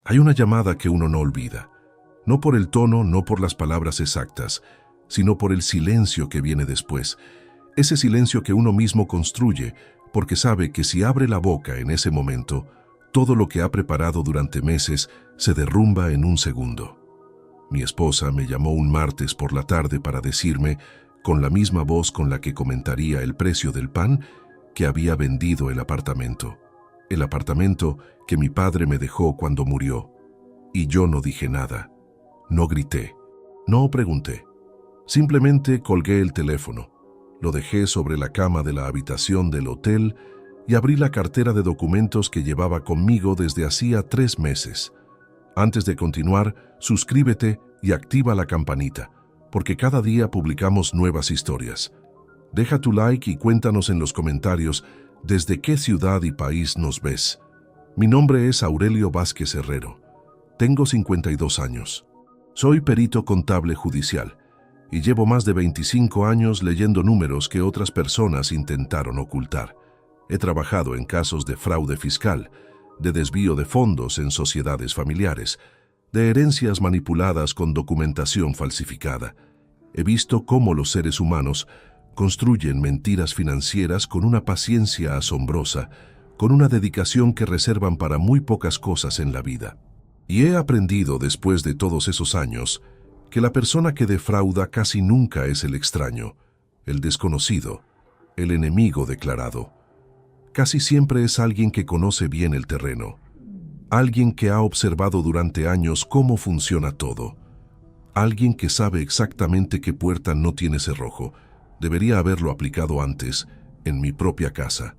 Hay una llamada que uno no olvida, no por el tono, no por las palabras exactas, sino por el silencio que viene después, ese silencio que uno mismo construye, porque sabe que si abre la boca en ese momento, todo lo que ha preparado durante meses se derrumba en un segundo. Mi esposa me llamó un martes por la tarde para decirme, con la misma voz con la que comentaría el precio del pan, que había vendido el apartamento que mi padre me dejó cuando murió. Y yo no dije nada, no grité, no pregunté. Simplemente colgué el teléfono, lo dejé sobre la cama de la habitación del hotel y abrí la cartera de documentos que llevaba conmigo desde hacía 3 meses. Antes de continuar, suscríbete y activa la campanita, porque cada día publicamos nuevas historias. Deja tu like y cuéntanos en los comentarios desde qué ciudad y país nos ves. Mi nombre es Aurelio Vázquez Herrero. Tengo 52 años. Soy perito contable judicial y llevo más de 25 años leyendo números que otras personas intentaron ocultar. He trabajado en casos de fraude fiscal, de desvío de fondos en sociedades familiares, de herencias manipuladas con documentación falsificada. He visto cómo los seres humanos construyen mentiras financieras con una paciencia asombrosa, con una dedicación que reservan para muy pocas cosas en la vida. Y he aprendido después de todos esos años que la persona que defrauda casi nunca es el extraño, el desconocido, el enemigo declarado. Casi siempre es alguien que conoce bien el terreno, alguien que ha observado durante años cómo funciona todo, alguien que sabe exactamente qué puerta no tiene cerrojo. Debería haberlo aplicado antes, en mi propia casa.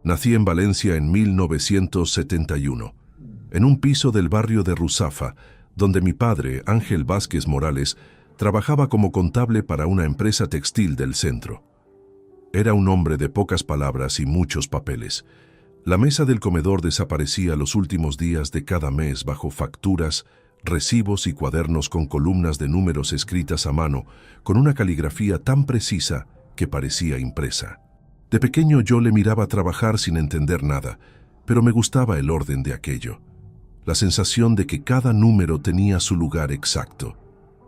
Nací en Valencia en 1971, en un piso del barrio de Ruzafa, donde mi padre, Ángel Vázquez Morales, trabajaba como contable para una empresa textil del centro. Era un hombre de pocas palabras y muchos papeles. La mesa del comedor desaparecía los últimos días de cada mes bajo facturas, recibos y cuadernos con columnas de números escritas a mano, con una caligrafía tan precisa que parecía impresa. De pequeño yo le miraba trabajar sin entender nada, pero me gustaba el orden de aquello. La sensación de que cada número tenía su lugar exacto,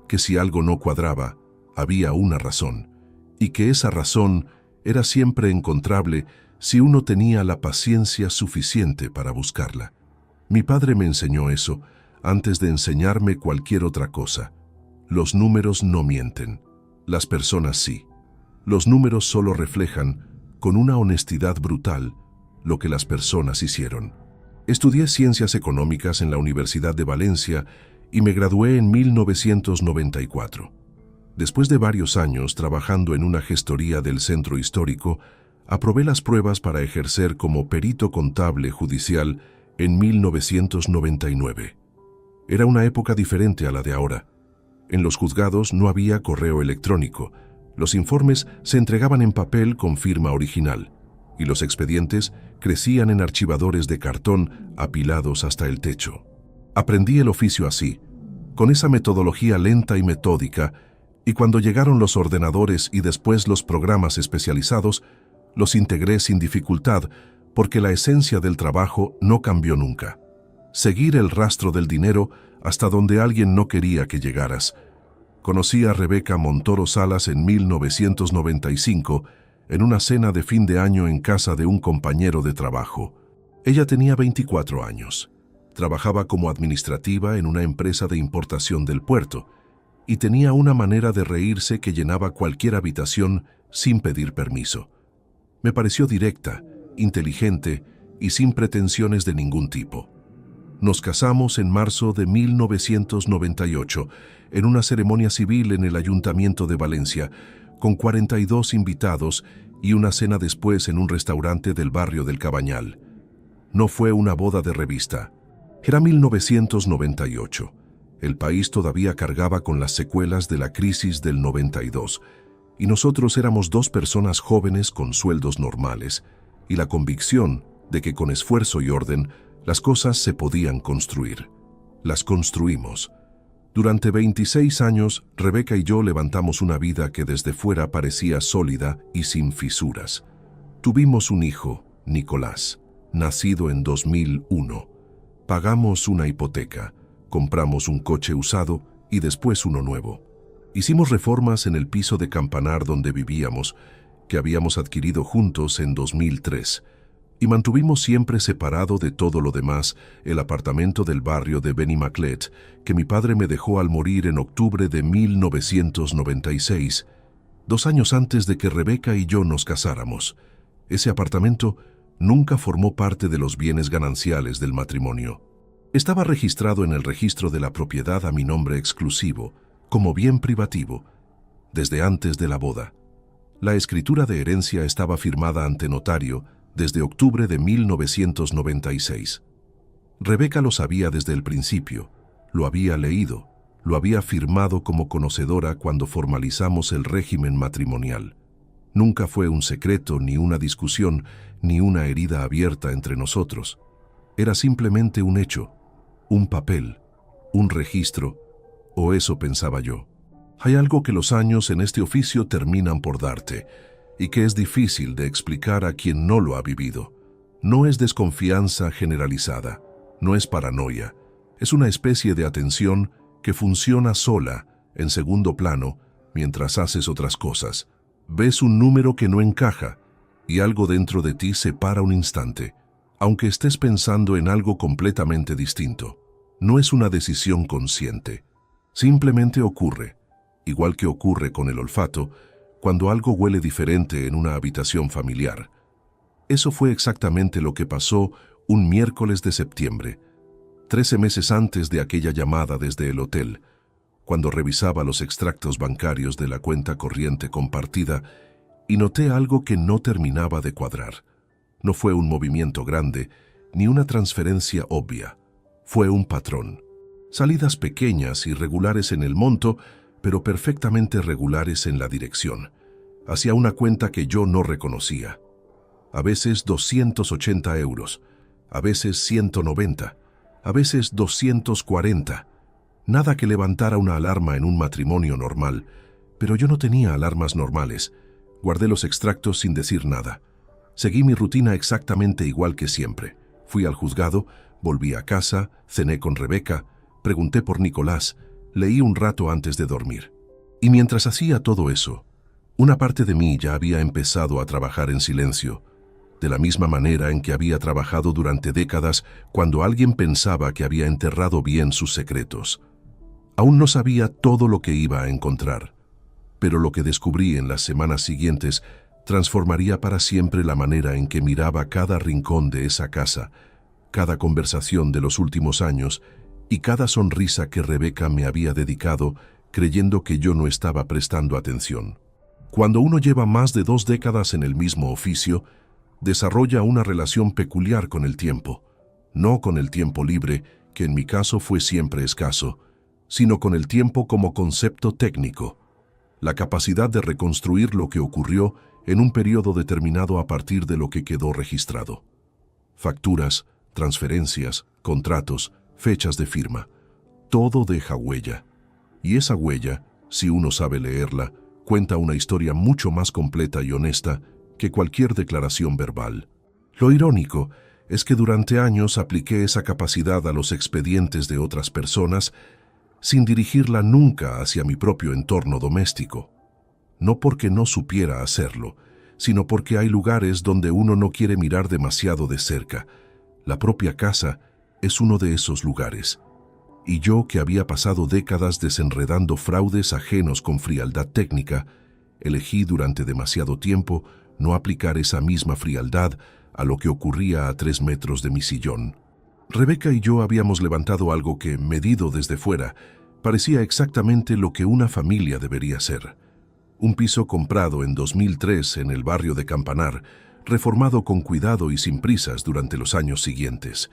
que si algo no cuadraba, había una razón, y que esa razón era siempre encontrable si uno tenía la paciencia suficiente para buscarla. Mi padre me enseñó eso antes de enseñarme cualquier otra cosa. Los números no mienten, las personas sí. Los números solo reflejan, con una honestidad brutal, lo que las personas hicieron. Estudié Ciencias Económicas en la Universidad de Valencia y me gradué en 1994. Después de varios años trabajando en una gestoría del centro histórico, aprobé las pruebas para ejercer como perito contable judicial en 1999. Era una época diferente a la de ahora. En los juzgados no había correo electrónico. Los informes se entregaban en papel con firma original y los expedientes crecían en archivadores de cartón apilados hasta el techo. Aprendí el oficio así, con esa metodología lenta y metódica, y cuando llegaron los ordenadores y después los programas especializados, los integré sin dificultad porque la esencia del trabajo no cambió nunca. Seguir el rastro del dinero hasta donde alguien no quería que llegaras. Conocí a Rebeca Montoro Salas en 1995 en una cena de fin de año en casa de un compañero de trabajo. Ella tenía 24 años. Trabajaba como administrativa en una empresa de importación del puerto y tenía una manera de reírse que llenaba cualquier habitación sin pedir permiso. Me pareció directa, inteligente y sin pretensiones de ningún tipo. Nos casamos en marzo de 1998 en una ceremonia civil en el Ayuntamiento de Valencia, con 42 invitados y una cena después en un restaurante del barrio del Cabañal. No fue una boda de revista. Era 1998. El país todavía cargaba con las secuelas de la crisis del 92, y nosotros éramos 2 personas jóvenes con sueldos normales, y la convicción de que con esfuerzo y orden las cosas se podían construir. Las construimos. Durante 26 años, Rebeca y yo levantamos una vida que desde fuera parecía sólida y sin fisuras. Tuvimos un hijo, Nicolás, nacido en 2001. Pagamos una hipoteca, compramos un coche usado y después uno nuevo. Hicimos reformas en el piso de Campanar donde vivíamos, que habíamos adquirido juntos en 2003, y mantuvimos siempre separado de todo lo demás el apartamento del barrio de Benimaclet que mi padre me dejó al morir en octubre de 1996, 2 años antes de que Rebeca y yo nos casáramos. Ese apartamento nunca formó parte de los bienes gananciales del matrimonio. Estaba registrado en el registro de la propiedad a mi nombre exclusivo, como bien privativo, desde antes de la boda. La escritura de herencia estaba firmada ante notario desde octubre de 1996. Rebeca lo sabía desde el principio, lo había leído, lo había firmado como conocedora cuando formalizamos el régimen matrimonial. Nunca fue un secreto, ni una discusión, ni una herida abierta entre nosotros. Era simplemente un hecho, un papel, un registro, o eso pensaba yo. Hay algo que los años en este oficio terminan por darte, y que es difícil de explicar a quien no lo ha vivido. No es desconfianza generalizada, no es paranoia, es una especie de atención que funciona sola, en segundo plano, mientras haces otras cosas. Ves un número que no encaja, y algo dentro de ti se para un instante, aunque estés pensando en algo completamente distinto. No es una decisión consciente, simplemente ocurre, igual que ocurre con el olfato, cuando algo huele diferente en una habitación familiar. Eso fue exactamente lo que pasó un miércoles de septiembre, 13 meses antes de aquella llamada desde el hotel, cuando revisaba los extractos bancarios de la cuenta corriente compartida y noté algo que no terminaba de cuadrar. No fue un movimiento grande, ni una transferencia obvia. Fue un patrón. Salidas pequeñas y regulares en el monto, pero perfectamente regulares en la dirección, hacia una cuenta que yo no reconocía. A veces 280 euros, a veces 190, a veces 240. Nada que levantara una alarma en un matrimonio normal, pero yo no tenía alarmas normales. Guardé los extractos sin decir nada. Seguí mi rutina exactamente igual que siempre. Fui al juzgado, volví a casa, cené con Rebeca, pregunté por Nicolás, leí un rato antes de dormir. Y mientras hacía todo eso, una parte de mí ya había empezado a trabajar en silencio, de la misma manera en que había trabajado durante décadas cuando alguien pensaba que había enterrado bien sus secretos. Aún no sabía todo lo que iba a encontrar, pero lo que descubrí en las semanas siguientes transformaría para siempre la manera en que miraba cada rincón de esa casa, cada conversación de los últimos años y cada sonrisa que Rebeca me había dedicado creyendo que yo no estaba prestando atención. Cuando uno lleva más de 2 décadas en el mismo oficio, desarrolla una relación peculiar con el tiempo, no con el tiempo libre, que en mi caso fue siempre escaso, sino con el tiempo como concepto técnico, la capacidad de reconstruir lo que ocurrió en un periodo determinado a partir de lo que quedó registrado. Facturas, transferencias, contratos, fechas de firma, todo deja huella. Y esa huella, si uno sabe leerla, cuenta una historia mucho más completa y honesta que cualquier declaración verbal. Lo irónico es que durante años apliqué esa capacidad a los expedientes de otras personas sin dirigirla nunca hacia mi propio entorno doméstico. No porque no supiera hacerlo, sino porque hay lugares donde uno no quiere mirar demasiado de cerca. La propia casa es uno de esos lugares. Y yo, que había pasado décadas desenredando fraudes ajenos con frialdad técnica, elegí durante demasiado tiempo no aplicar esa misma frialdad a lo que ocurría a 3 metros de mi sillón. Rebeca y yo habíamos levantado algo que, medido desde fuera, parecía exactamente lo que una familia debería ser. Un piso comprado en 2003 en el barrio de Campanar, reformado con cuidado y sin prisas durante los años siguientes.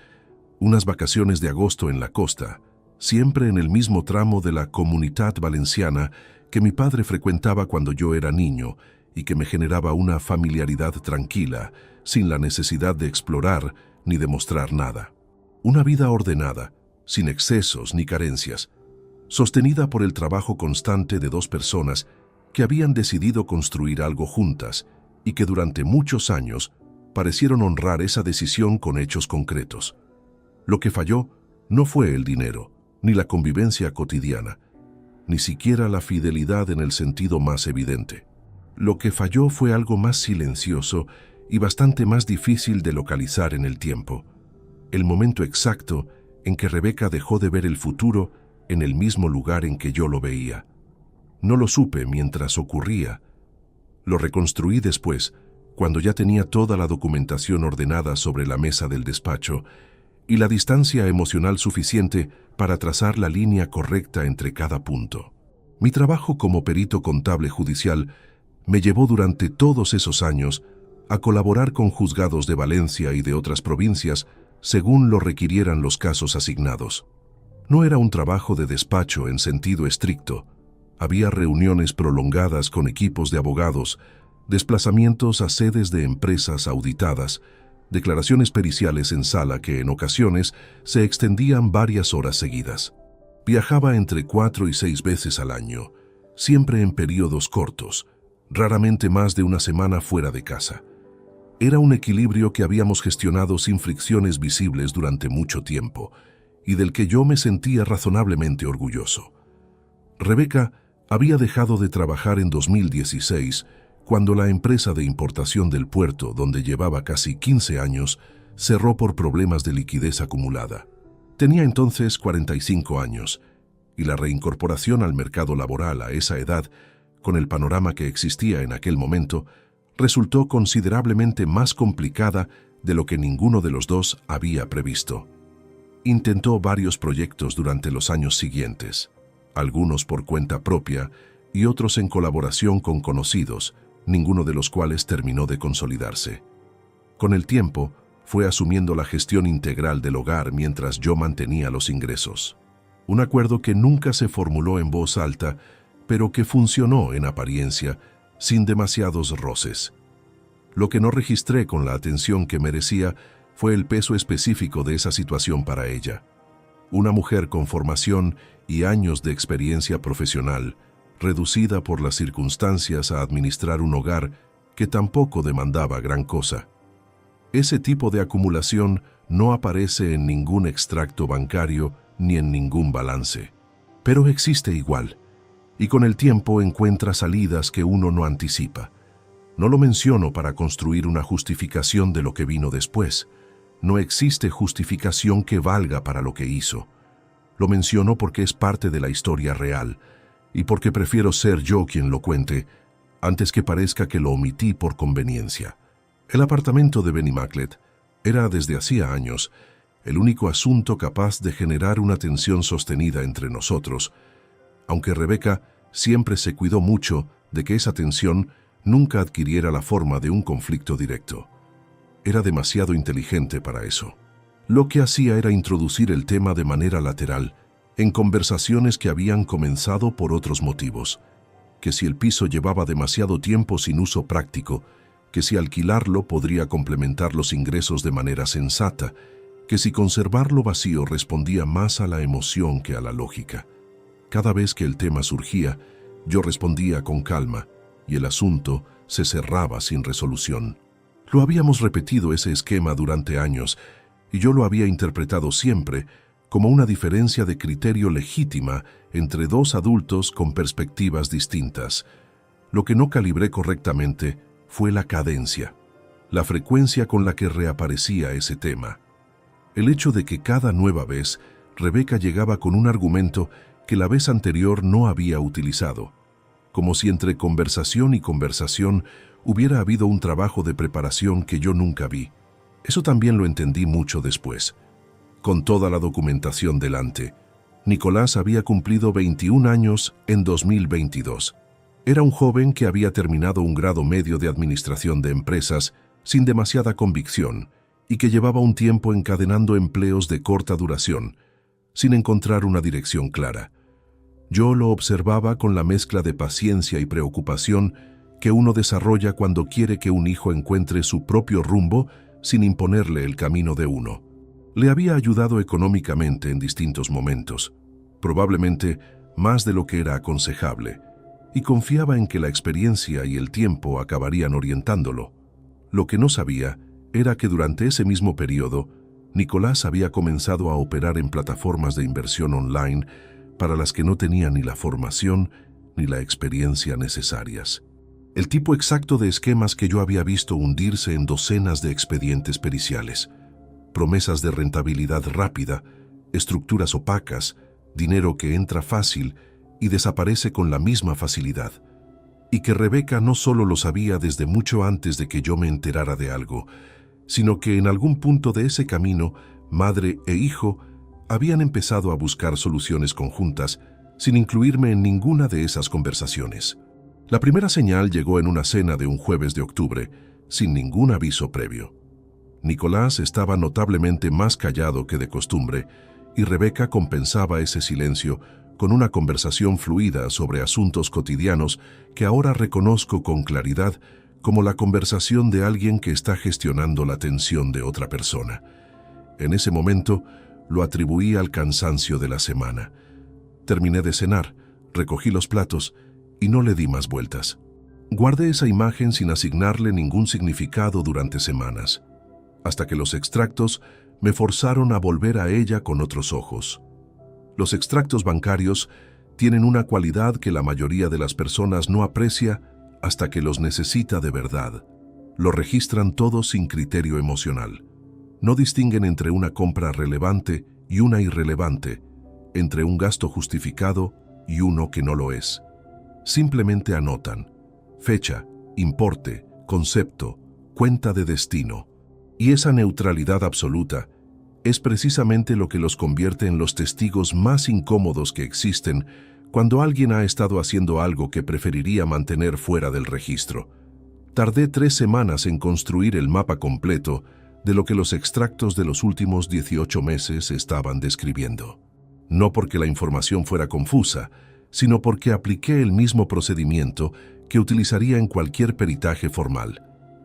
Unas vacaciones de agosto en la costa, siempre en el mismo tramo de la Comunitat Valenciana que mi padre frecuentaba cuando yo era niño y que me generaba una familiaridad tranquila, sin la necesidad de explorar ni de mostrar nada. Una vida ordenada, sin excesos ni carencias, sostenida por el trabajo constante de 2 personas que habían decidido construir algo juntas y que durante muchos años parecieron honrar esa decisión con hechos concretos. Lo que falló no fue el dinero, ni la convivencia cotidiana, ni siquiera la fidelidad en el sentido más evidente. Lo que falló fue algo más silencioso y bastante más difícil de localizar en el tiempo. El momento exacto en que Rebeca dejó de ver el futuro en el mismo lugar en que yo lo veía. No lo supe mientras ocurría. Lo reconstruí después, cuando ya tenía toda la documentación ordenada sobre la mesa del despacho y la distancia emocional suficiente para trazar la línea correcta entre cada punto. Mi trabajo como perito contable judicial me llevó durante todos esos años a colaborar con juzgados de Valencia y de otras provincias según lo requirieran los casos asignados. No era un trabajo de despacho en sentido estricto. Había reuniones prolongadas con equipos de abogados, desplazamientos a sedes de empresas auditadas, declaraciones periciales en sala que en ocasiones se extendían varias horas seguidas. Viajaba entre 4 y 6 veces al año, siempre en periodos cortos, raramente más de una semana fuera de casa. Era un equilibrio que habíamos gestionado sin fricciones visibles durante mucho tiempo y del que yo me sentía razonablemente orgulloso. Rebeca había dejado de trabajar en 2016 cuando la empresa de importación del puerto, donde llevaba casi 15 años, cerró por problemas de liquidez acumulada. Tenía entonces 45 años y la reincorporación al mercado laboral a esa edad, con el panorama que existía en aquel momento, resultó considerablemente más complicada de lo que ninguno de los dos había previsto. Intentó varios proyectos durante los años siguientes, algunos por cuenta propia y otros en colaboración con conocidos, ninguno de los cuales terminó de consolidarse. Con el tiempo, fue asumiendo la gestión integral del hogar mientras yo mantenía los ingresos. Un acuerdo que nunca se formuló en voz alta, pero que funcionó en apariencia, sin demasiados roces. Lo que no registré con la atención que merecía fue el peso específico de esa situación para ella. Una mujer con formación y años de experiencia profesional, reducida por las circunstancias a administrar un hogar que tampoco demandaba gran cosa. Ese tipo de acumulación no aparece en ningún extracto bancario ni en ningún balance, pero existe igual, y con el tiempo encuentra salidas que uno no anticipa. No lo menciono para construir una justificación de lo que vino después. No existe justificación que valga para lo que hizo. Lo menciono porque es parte de la historia real y porque prefiero ser yo quien lo cuente antes que parezca que lo omití por conveniencia. El apartamento de Benny Maclet era desde hacía años el único asunto capaz de generar una tensión sostenida entre nosotros, aunque Rebeca siempre se cuidó mucho de que esa tensión nunca adquiriera la forma de un conflicto directo. Era demasiado inteligente para eso. Lo que hacía era introducir el tema de manera lateral en conversaciones que habían comenzado por otros motivos, que si el piso llevaba demasiado tiempo sin uso práctico, que si alquilarlo podría complementar los ingresos de manera sensata, que si conservarlo vacío respondía más a la emoción que a la lógica. Cada vez que el tema surgía, yo respondía con calma y el asunto se cerraba sin resolución. Lo habíamos repetido ese esquema durante años y yo lo había interpretado siempre como una diferencia de criterio legítima entre dos adultos con perspectivas distintas. Lo que no calibré correctamente fue la cadencia, la frecuencia con la que reaparecía ese tema. El hecho de que cada nueva vez Rebeca llegaba con un argumento que la vez anterior no había utilizado, como si entre conversación y conversación hubiera habido un trabajo de preparación que yo nunca vi. Eso también lo entendí mucho después. Con toda la documentación delante, Nicolás había cumplido 21 años en 2022. Era un joven que había terminado un grado medio de administración de empresas sin demasiada convicción y que llevaba un tiempo encadenando empleos de corta duración, sin encontrar una dirección clara. Yo lo observaba con la mezcla de paciencia y preocupación que uno desarrolla cuando quiere que un hijo encuentre su propio rumbo sin imponerle el camino de uno. Le había ayudado económicamente en distintos momentos, probablemente más de lo que era aconsejable, y confiaba en que la experiencia y el tiempo acabarían orientándolo. Lo que no sabía era que durante ese mismo periodo Nicolás había comenzado a operar en plataformas de inversión online para las que no tenía ni la formación ni la experiencia necesarias. El tipo exacto de esquemas que yo había visto hundirse en docenas de expedientes periciales, promesas de rentabilidad rápida, estructuras opacas, dinero que entra fácil y desaparece con la misma facilidad. Y que Rebeca no solo lo sabía desde mucho antes de que yo me enterara de algo, sino que en algún punto de ese camino, madre e hijo habían empezado a buscar soluciones conjuntas sin incluirme en ninguna de esas conversaciones. La primera señal llegó en una cena de un jueves de octubre, sin ningún aviso previo. Nicolás estaba notablemente más callado que de costumbre, y Rebeca compensaba ese silencio con una conversación fluida sobre asuntos cotidianos que ahora reconozco con claridad como la conversación de alguien que está gestionando la tensión de otra persona. En ese momento lo atribuí al cansancio de la semana. Terminé de cenar, recogí los platos y no le di más vueltas. Guardé esa imagen sin asignarle ningún significado durante semanas, hasta que los extractos me forzaron a volver a ella con otros ojos. Los extractos bancarios tienen una cualidad que la mayoría de las personas no aprecia hasta que los necesita de verdad. Lo registran todos sin criterio emocional. No distinguen entre una compra relevante y una irrelevante, entre un gasto justificado y uno que no lo es. Simplemente anotan fecha, importe, concepto, cuenta de destino. Y esa neutralidad absoluta es precisamente lo que los convierte en los testigos más incómodos que existen cuando alguien ha estado haciendo algo que preferiría mantener fuera del registro. Tardé 3 semanas en construir el mapa completo de lo que los extractos de los últimos 18 meses estaban describiendo. No porque la información fuera confusa, sino porque apliqué el mismo procedimiento que utilizaría en cualquier peritaje formal: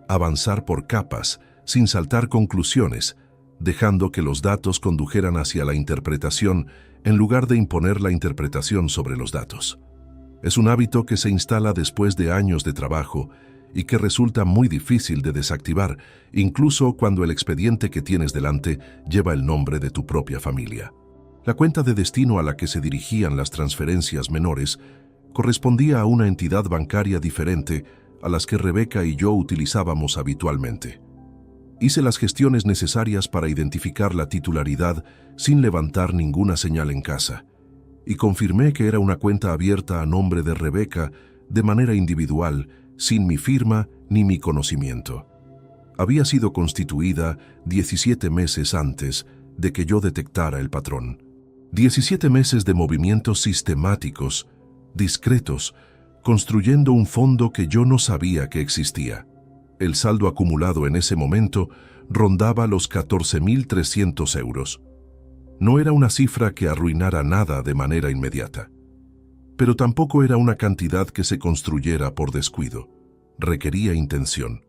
avanzar por capas, sin saltar conclusiones, dejando que los datos condujeran hacia la interpretación en lugar de imponer la interpretación sobre los datos. Es un hábito que se instala después de años de trabajo y que resulta muy difícil de desactivar, incluso cuando el expediente que tienes delante lleva el nombre de tu propia familia. La cuenta de destino a la que se dirigían las transferencias menores correspondía a una entidad bancaria diferente a las que Rebeca y yo utilizábamos habitualmente. Hice las gestiones necesarias para identificar la titularidad sin levantar ninguna señal en casa, y confirmé que era una cuenta abierta a nombre de Rebeca de manera individual, sin mi firma ni mi conocimiento. Había sido constituida 17 meses antes de que yo detectara el patrón. 17 meses de movimientos sistemáticos, discretos, construyendo un fondo que yo no sabía que existía. El saldo acumulado en ese momento rondaba los 14.300 euros. No era una cifra que arruinara nada de manera inmediata, pero tampoco era una cantidad que se construyera por descuido. Requería intención,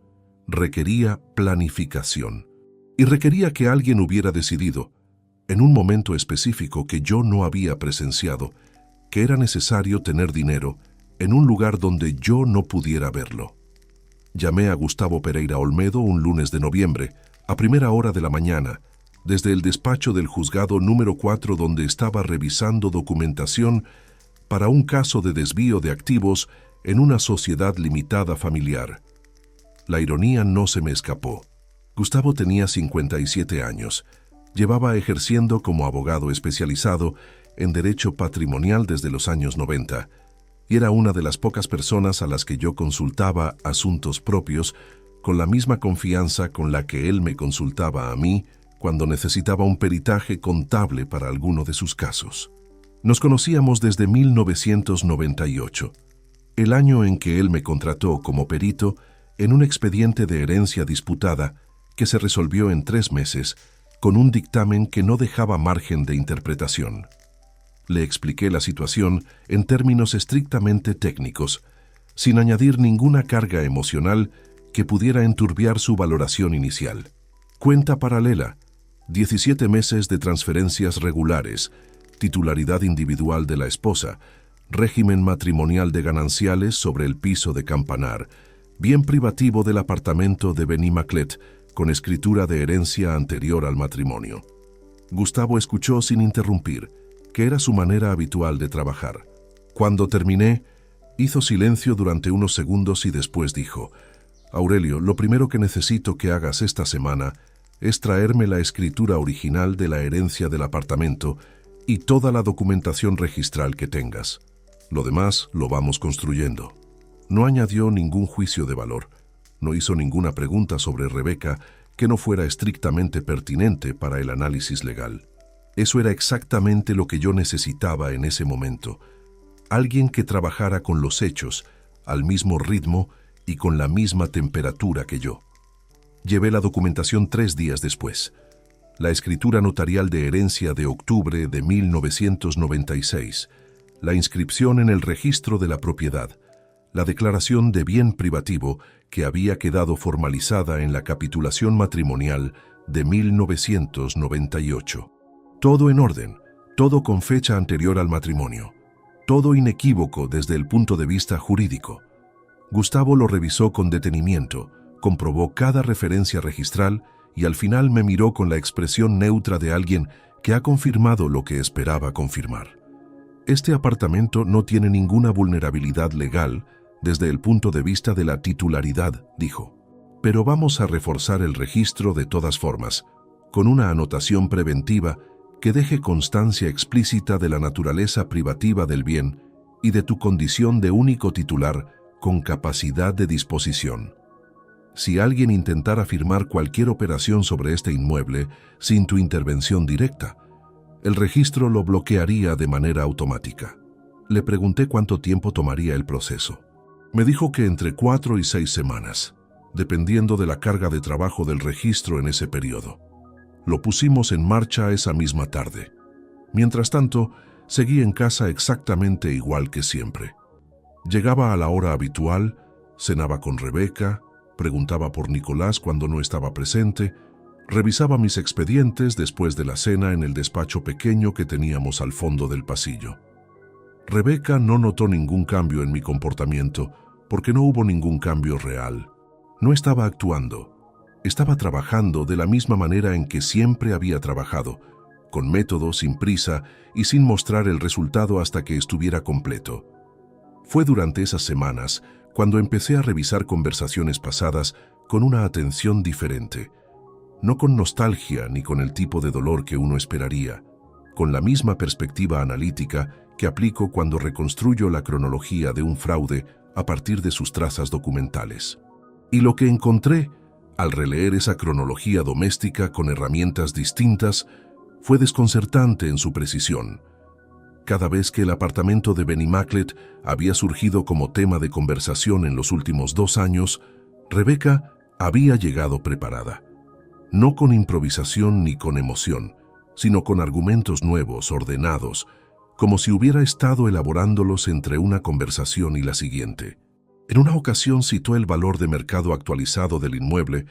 requería planificación y requería que alguien hubiera decidido, en un momento específico que yo no había presenciado, que era necesario tener dinero en un lugar donde yo no pudiera verlo. Llamé a Gustavo Pereira Olmedo un lunes de noviembre, a primera hora de la mañana, desde el despacho del juzgado número 4 donde estaba revisando documentación para un caso de desvío de activos en una sociedad limitada familiar. La ironía no se me escapó. Gustavo tenía 57 años. Llevaba ejerciendo como abogado especializado en derecho patrimonial desde los años 90 y era una de las pocas personas a las que yo consultaba asuntos propios con la misma confianza con la que él me consultaba a mí cuando necesitaba un peritaje contable para alguno de sus casos. Nos conocíamos desde 1998, el año en que él me contrató como perito en un expediente de herencia disputada que se resolvió en 3 meses con un dictamen que no dejaba margen de interpretación. Le expliqué la situación en términos estrictamente técnicos, sin añadir ninguna carga emocional que pudiera enturbiar su valoración inicial. Cuenta paralela, 17 meses de transferencias regulares, titularidad individual de la esposa, régimen matrimonial de gananciales sobre el piso de Campanar, bien privativo del apartamento de Benimaclet, con escritura de herencia anterior al matrimonio. Gustavo escuchó sin interrumpir, que era su manera habitual de trabajar. Cuando terminé, hizo silencio durante unos segundos y después dijo: Aurelio, lo primero que necesito que hagas esta semana es traerme la escritura original de la herencia del apartamento y toda la documentación registral que tengas. Lo demás lo vamos construyendo. No añadió ningún juicio de valor. No hizo ninguna pregunta sobre Rebeca que no fuera estrictamente pertinente para el análisis legal. Eso era exactamente lo que yo necesitaba en ese momento. Alguien que trabajara con los hechos, al mismo ritmo y con la misma temperatura que yo. Llevé la documentación 3 días después. La escritura notarial de herencia de octubre de 1996, la inscripción en el registro de la propiedad, la declaración de bien privativo que había quedado formalizada en la capitulación matrimonial de 1998. Todo en orden, todo con fecha anterior al matrimonio, todo inequívoco desde el punto de vista jurídico. Gustavo lo revisó con detenimiento, comprobó cada referencia registral y al final me miró con la expresión neutra de alguien que ha confirmado lo que esperaba confirmar. Este apartamento no tiene ninguna vulnerabilidad legal desde el punto de vista de la titularidad, dijo. Pero vamos a reforzar el registro de todas formas, con una anotación preventiva que deje constancia explícita de la naturaleza privativa del bien y de tu condición de único titular con capacidad de disposición. Si alguien intentara firmar cualquier operación sobre este inmueble sin tu intervención directa, el registro lo bloquearía de manera automática. Le pregunté cuánto tiempo tomaría el proceso. Me dijo que entre 4 y 6 semanas, dependiendo de la carga de trabajo del registro en ese periodo. Lo pusimos en marcha esa misma tarde. Mientras tanto, seguí en casa exactamente igual que siempre. Llegaba a la hora habitual, cenaba con Rebeca, preguntaba por Nicolás cuando no estaba presente, revisaba mis expedientes después de la cena en el despacho pequeño que teníamos al fondo del pasillo. Rebeca no notó ningún cambio en mi comportamiento porque no hubo ningún cambio real. No estaba actuando, estaba trabajando de la misma manera en que siempre había trabajado, con método, sin prisa y sin mostrar el resultado hasta que estuviera completo. Fue durante esas semanas cuando empecé a revisar conversaciones pasadas con una atención diferente, no con nostalgia ni con el tipo de dolor que uno esperaría, con la misma perspectiva analítica que aplico cuando reconstruyo la cronología de un fraude a partir de sus trazas documentales. Y lo que encontré, al releer esa cronología doméstica con herramientas distintas, fue desconcertante en su precisión. Cada vez que el apartamento de Benny Maclet había surgido como tema de conversación en los últimos 2 años, Rebeca había llegado preparada. No con improvisación ni con emoción, sino con argumentos nuevos, ordenados, como si hubiera estado elaborándolos entre una conversación y la siguiente. En una ocasión citó el valor de mercado actualizado del inmueble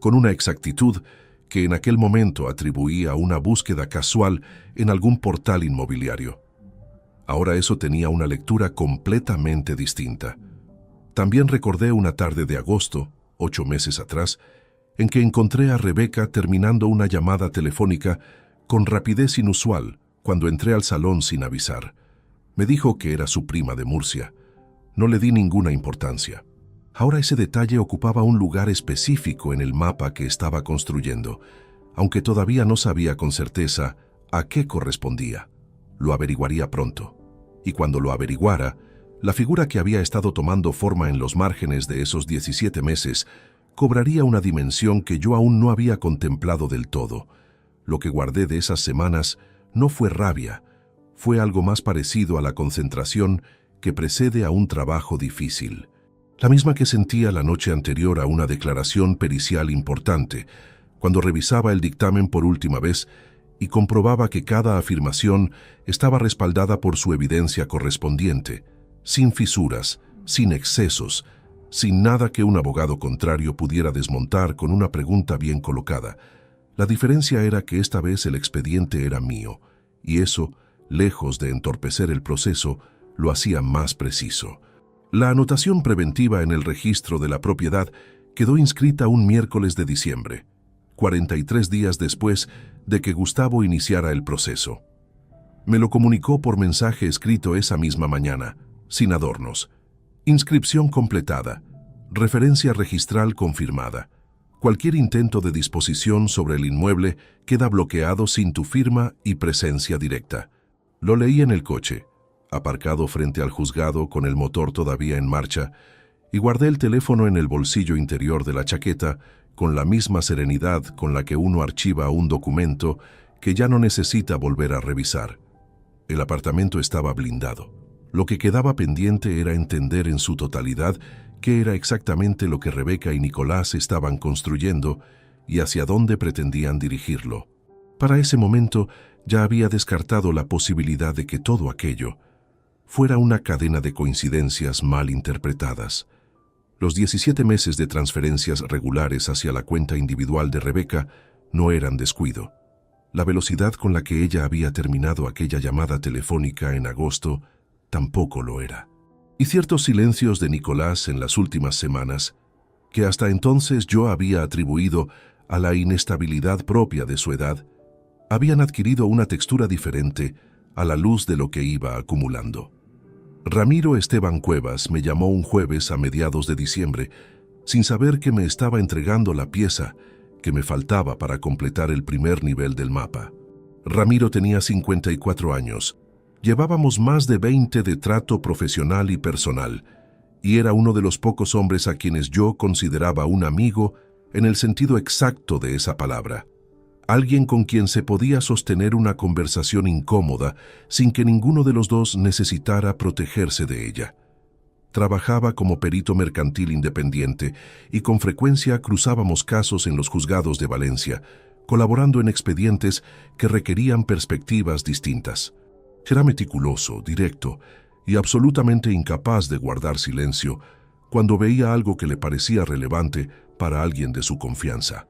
con una exactitud que en aquel momento atribuía a una búsqueda casual en algún portal inmobiliario. Ahora eso tenía una lectura completamente distinta. También recordé una tarde de agosto, 8 meses atrás, en que encontré a Rebeca terminando una llamada telefónica con rapidez inusual cuando entré al salón sin avisar. Me dijo que era su prima de Murcia. No le di ninguna importancia. Ahora ese detalle ocupaba un lugar específico en el mapa que estaba construyendo, aunque todavía no sabía con certeza a qué correspondía. Lo averiguaría pronto. Y cuando lo averiguara, la figura que había estado tomando forma en los márgenes de esos 17 meses cobraría una dimensión que yo aún no había contemplado del todo. Lo que guardé de esas semanas no fue rabia, fue algo más parecido a la concentración que precede a un trabajo difícil. La misma que sentía la noche anterior a una declaración pericial importante, cuando revisaba el dictamen por última vez y comprobaba que cada afirmación estaba respaldada por su evidencia correspondiente, sin fisuras, sin excesos, sin nada que un abogado contrario pudiera desmontar con una pregunta bien colocada. La diferencia era que esta vez el expediente era mío, y eso, lejos de entorpecer el proceso, lo hacía más preciso. La anotación preventiva en el registro de la propiedad quedó inscrita un miércoles de diciembre, 43 días después de que Gustavo iniciara el proceso. Me lo comunicó por mensaje escrito esa misma mañana, sin adornos. Inscripción completada. Referencia registral confirmada. Cualquier intento de disposición sobre el inmueble queda bloqueado sin tu firma y presencia directa. Lo leí en el coche, aparcado frente al juzgado con el motor todavía en marcha, y guardé el teléfono en el bolsillo interior de la chaqueta con la misma serenidad con la que uno archiva un documento que ya no necesita volver a revisar. El apartamento estaba blindado. Lo que quedaba pendiente era entender en su totalidad qué era exactamente lo que Rebeca y Nicolás estaban construyendo y hacia dónde pretendían dirigirlo. Para ese momento ya había descartado la posibilidad de que todo aquello fuera una cadena de coincidencias mal interpretadas. Los 17 meses de transferencias regulares hacia la cuenta individual de Rebeca no eran descuido. La velocidad con la que ella había terminado aquella llamada telefónica en agosto tampoco lo era. Y ciertos silencios de Nicolás en las últimas semanas, que hasta entonces yo había atribuido a la inestabilidad propia de su edad, habían adquirido una textura diferente a la luz de lo que iba acumulando. Ramiro Esteban Cuevas me llamó un jueves a mediados de diciembre, sin saber que me estaba entregando la pieza que me faltaba para completar el primer nivel del mapa. Ramiro tenía 54 años, llevábamos más de 20 de trato profesional y personal, y era uno de los pocos hombres a quienes yo consideraba un amigo en el sentido exacto de esa palabra. Alguien con quien se podía sostener una conversación incómoda sin que ninguno de los dos necesitara protegerse de ella. Trabajaba como perito mercantil independiente y con frecuencia cruzábamos casos en los juzgados de Valencia, colaborando en expedientes que requerían perspectivas distintas. Era meticuloso, directo y absolutamente incapaz de guardar silencio cuando veía algo que le parecía relevante para alguien de su confianza.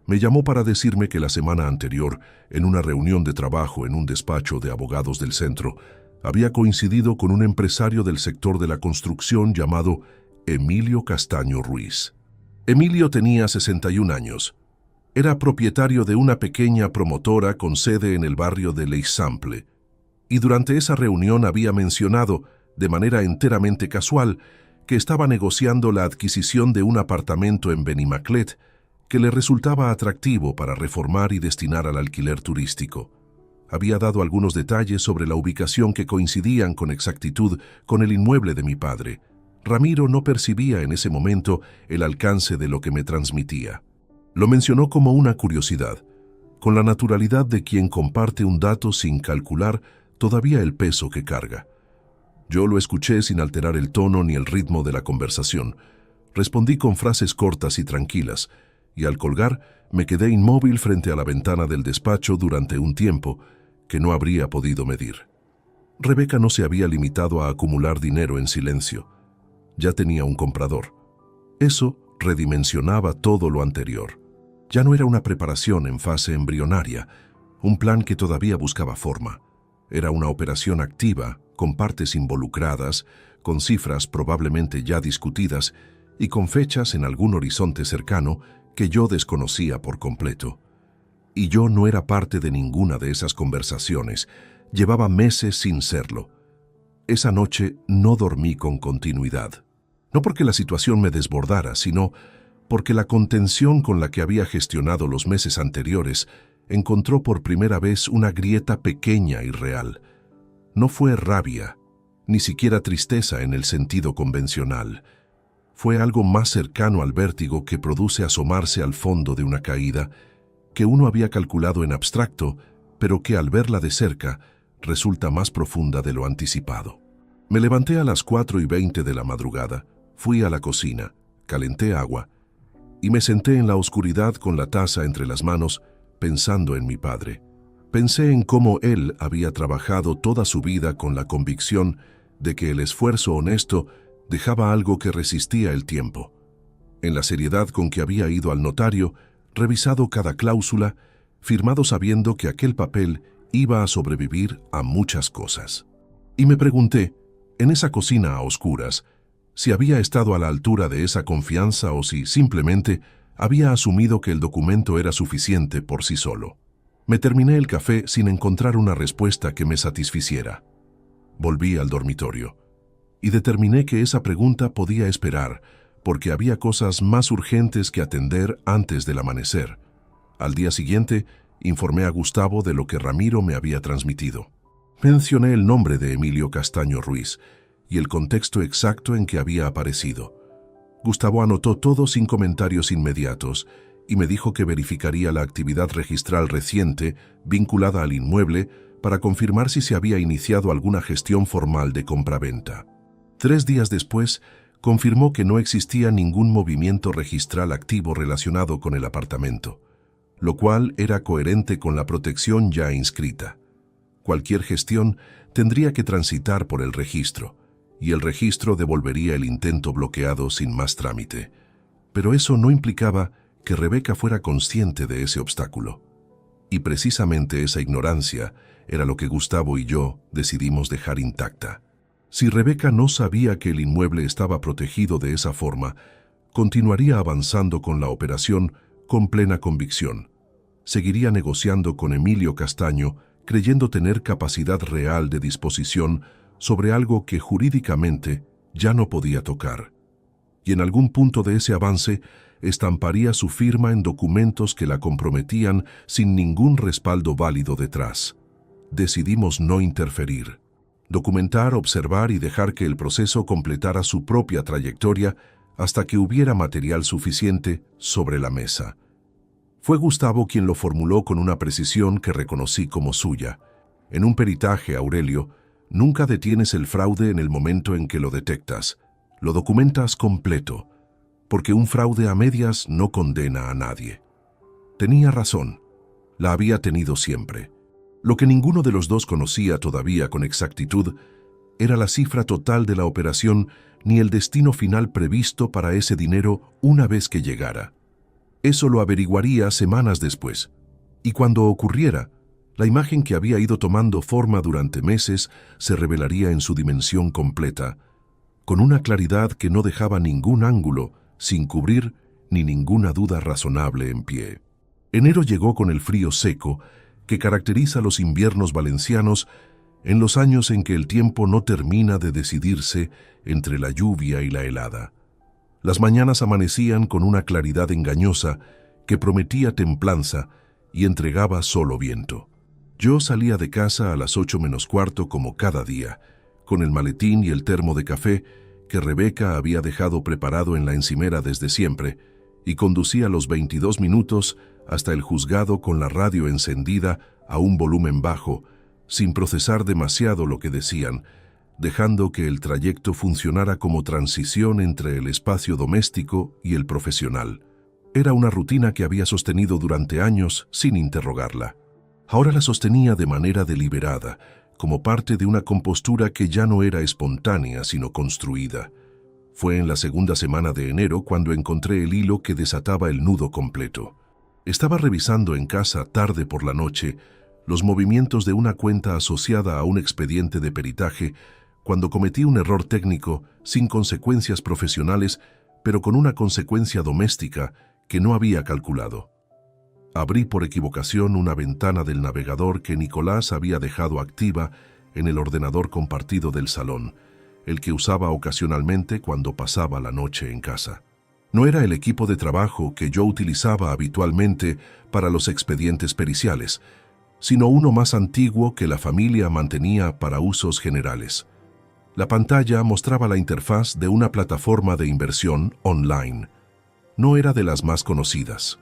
Me llamó para decirme que la semana anterior, en una reunión de trabajo en un despacho de abogados del centro, había coincidido con un empresario del sector de la construcción llamado Emilio Castaño Ruiz. Emilio tenía 61 años. Era propietario de una pequeña promotora con sede en el barrio de l'Eixample, y durante esa reunión había mencionado, de manera enteramente casual, que estaba negociando la adquisición de un apartamento en Benimaclet que le resultaba atractivo para reformar y destinar al alquiler turístico. Había dado algunos detalles sobre la ubicación que coincidían con exactitud con el inmueble de mi padre. Ramiro no percibía en ese momento el alcance de lo que me transmitía. Lo mencionó como una curiosidad, con la naturalidad de quien comparte un dato sin calcular todavía el peso que carga. Yo lo escuché sin alterar el tono ni el ritmo de la conversación. Respondí con frases cortas y tranquilas, y al colgar me quedé inmóvil frente a la ventana del despacho durante un tiempo que no habría podido medir. Rebeca no se había limitado a acumular dinero en silencio. Ya tenía un comprador. Eso redimensionaba todo lo anterior. Ya no era una preparación en fase embrionaria, un plan que todavía buscaba forma. Era una operación activa, con partes involucradas, con cifras probablemente ya discutidas y con fechas en algún horizonte cercano que yo desconocía por completo. Y yo no era parte de ninguna de esas conversaciones. Llevaba meses sin serlo. Esa noche no dormí con continuidad. No porque la situación me desbordara, sino porque la contención con la que había gestionado los meses anteriores encontró por primera vez una grieta pequeña y real. No fue rabia, ni siquiera tristeza en el sentido convencional. Fue algo más cercano al vértigo que produce asomarse al fondo de una caída, que uno había calculado en abstracto, pero que al verla de cerca resulta más profunda de lo anticipado. Me levanté a las 4:20 de la madrugada, fui a la cocina, calenté agua y me senté en la oscuridad con la taza entre las manos, pensando en mi padre. Pensé en cómo él había trabajado toda su vida con la convicción de que el esfuerzo honesto dejaba algo que resistía el tiempo. En la seriedad con que había ido al notario, revisado cada cláusula, firmado sabiendo que aquel papel iba a sobrevivir a muchas cosas. Y me pregunté, en esa cocina a oscuras, si había estado a la altura de esa confianza o si simplemente Había asumido que el documento era suficiente por sí solo. Me terminé el café sin encontrar una respuesta que me satisficiera. Volví al dormitorio y determiné que esa pregunta podía esperar, porque había cosas más urgentes que atender antes del amanecer. Al día siguiente, informé a Gustavo de lo que Ramiro me había transmitido. Mencioné el nombre de Emilio Castaño Ruiz y el contexto exacto en que había aparecido. Gustavo anotó todo sin comentarios inmediatos y me dijo que verificaría la actividad registral reciente vinculada al inmueble para confirmar si se había iniciado alguna gestión formal de compraventa. 3 días después, confirmó que no existía ningún movimiento registral activo relacionado con el apartamento, lo cual era coherente con la protección ya inscrita. Cualquier gestión tendría que transitar por el registro, y el registro devolvería el intento bloqueado sin más trámite. Pero eso no implicaba que Rebeca fuera consciente de ese obstáculo. Y precisamente esa ignorancia era lo que Gustavo y yo decidimos dejar intacta. Si Rebeca no sabía que el inmueble estaba protegido de esa forma, continuaría avanzando con la operación con plena convicción. Seguiría negociando con Emilio Castaño, creyendo tener capacidad real de disposición sobre algo que jurídicamente ya no podía tocar. Y en algún punto de ese avance, estamparía su firma en documentos que la comprometían sin ningún respaldo válido detrás. Decidimos no interferir. Documentar, observar y dejar que el proceso completara su propia trayectoria hasta que hubiera material suficiente sobre la mesa. Fue Gustavo quien lo formuló con una precisión que reconocí como suya. En un peritaje, Aurelio, nunca detienes el fraude en el momento en que lo detectas. Lo documentas completo, porque un fraude a medias no condena a nadie. Tenía razón. La había tenido siempre. Lo que ninguno de los dos conocía todavía con exactitud era la cifra total de la operación ni el destino final previsto para ese dinero una vez que llegara. Eso lo averiguaría semanas después, y cuando ocurriera, la imagen que había ido tomando forma durante meses se revelaría en su dimensión completa, con una claridad que no dejaba ningún ángulo sin cubrir ni ninguna duda razonable en pie. Enero llegó con el frío seco que caracteriza los inviernos valencianos en los años en que el tiempo no termina de decidirse entre la lluvia y la helada. Las mañanas amanecían con una claridad engañosa que prometía templanza y entregaba solo viento. Yo salía de casa a las 8:45 como cada día, con el maletín y el termo de café que Rebeca había dejado preparado en la encimera desde siempre, y conducía los 22 minutos hasta el juzgado con la radio encendida a un volumen bajo, sin procesar demasiado lo que decían, dejando que el trayecto funcionara como transición entre el espacio doméstico y el profesional. Era una rutina que había sostenido durante años sin interrogarla. Ahora la sostenía de manera deliberada, como parte de una compostura que ya no era espontánea, sino construida. Fue en la segunda semana de enero cuando encontré el hilo que desataba el nudo completo. Estaba revisando en casa tarde por la noche los movimientos de una cuenta asociada a un expediente de peritaje cuando cometí un error técnico sin consecuencias profesionales, pero con una consecuencia doméstica que no había calculado. Abrí por equivocación una ventana del navegador que Nicolás había dejado activa en el ordenador compartido del salón, el que usaba ocasionalmente cuando pasaba la noche en casa. No era el equipo de trabajo que yo utilizaba habitualmente para los expedientes periciales, sino uno más antiguo que la familia mantenía para usos generales. La pantalla mostraba la interfaz de una plataforma de inversión online. No era de las más conocidas.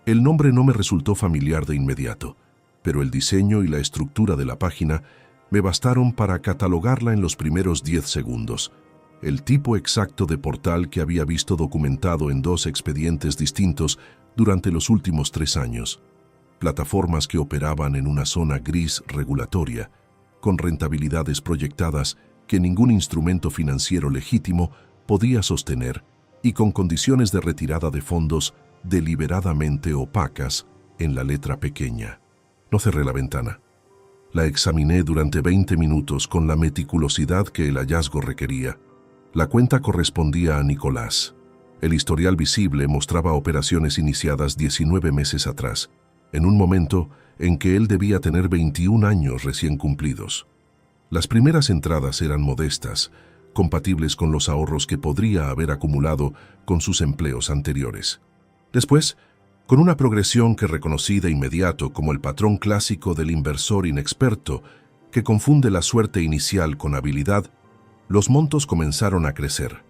El nombre no me resultó familiar de inmediato, pero el diseño y la estructura de la página me bastaron para catalogarla en los primeros 10 segundos. El tipo exacto de portal que había visto documentado en 2 expedientes distintos durante los últimos 3 años. Plataformas que operaban en una zona gris regulatoria, con rentabilidades proyectadas que ningún instrumento financiero legítimo podía sostener y con condiciones de retirada de fondos deliberadamente opacas en la letra pequeña. No cerré la ventana. La examiné durante 20 minutos con la meticulosidad que el hallazgo requería. La cuenta correspondía a Nicolás. El historial visible mostraba operaciones iniciadas 19 meses atrás, en un momento en que él debía tener 21 años recién cumplidos. Las primeras entradas eran modestas, compatibles con los ahorros que podría haber acumulado con sus empleos anteriores. Después, con una progresión que reconocí de inmediato como el patrón clásico del inversor inexperto que confunde la suerte inicial con habilidad, los montos comenzaron a crecer.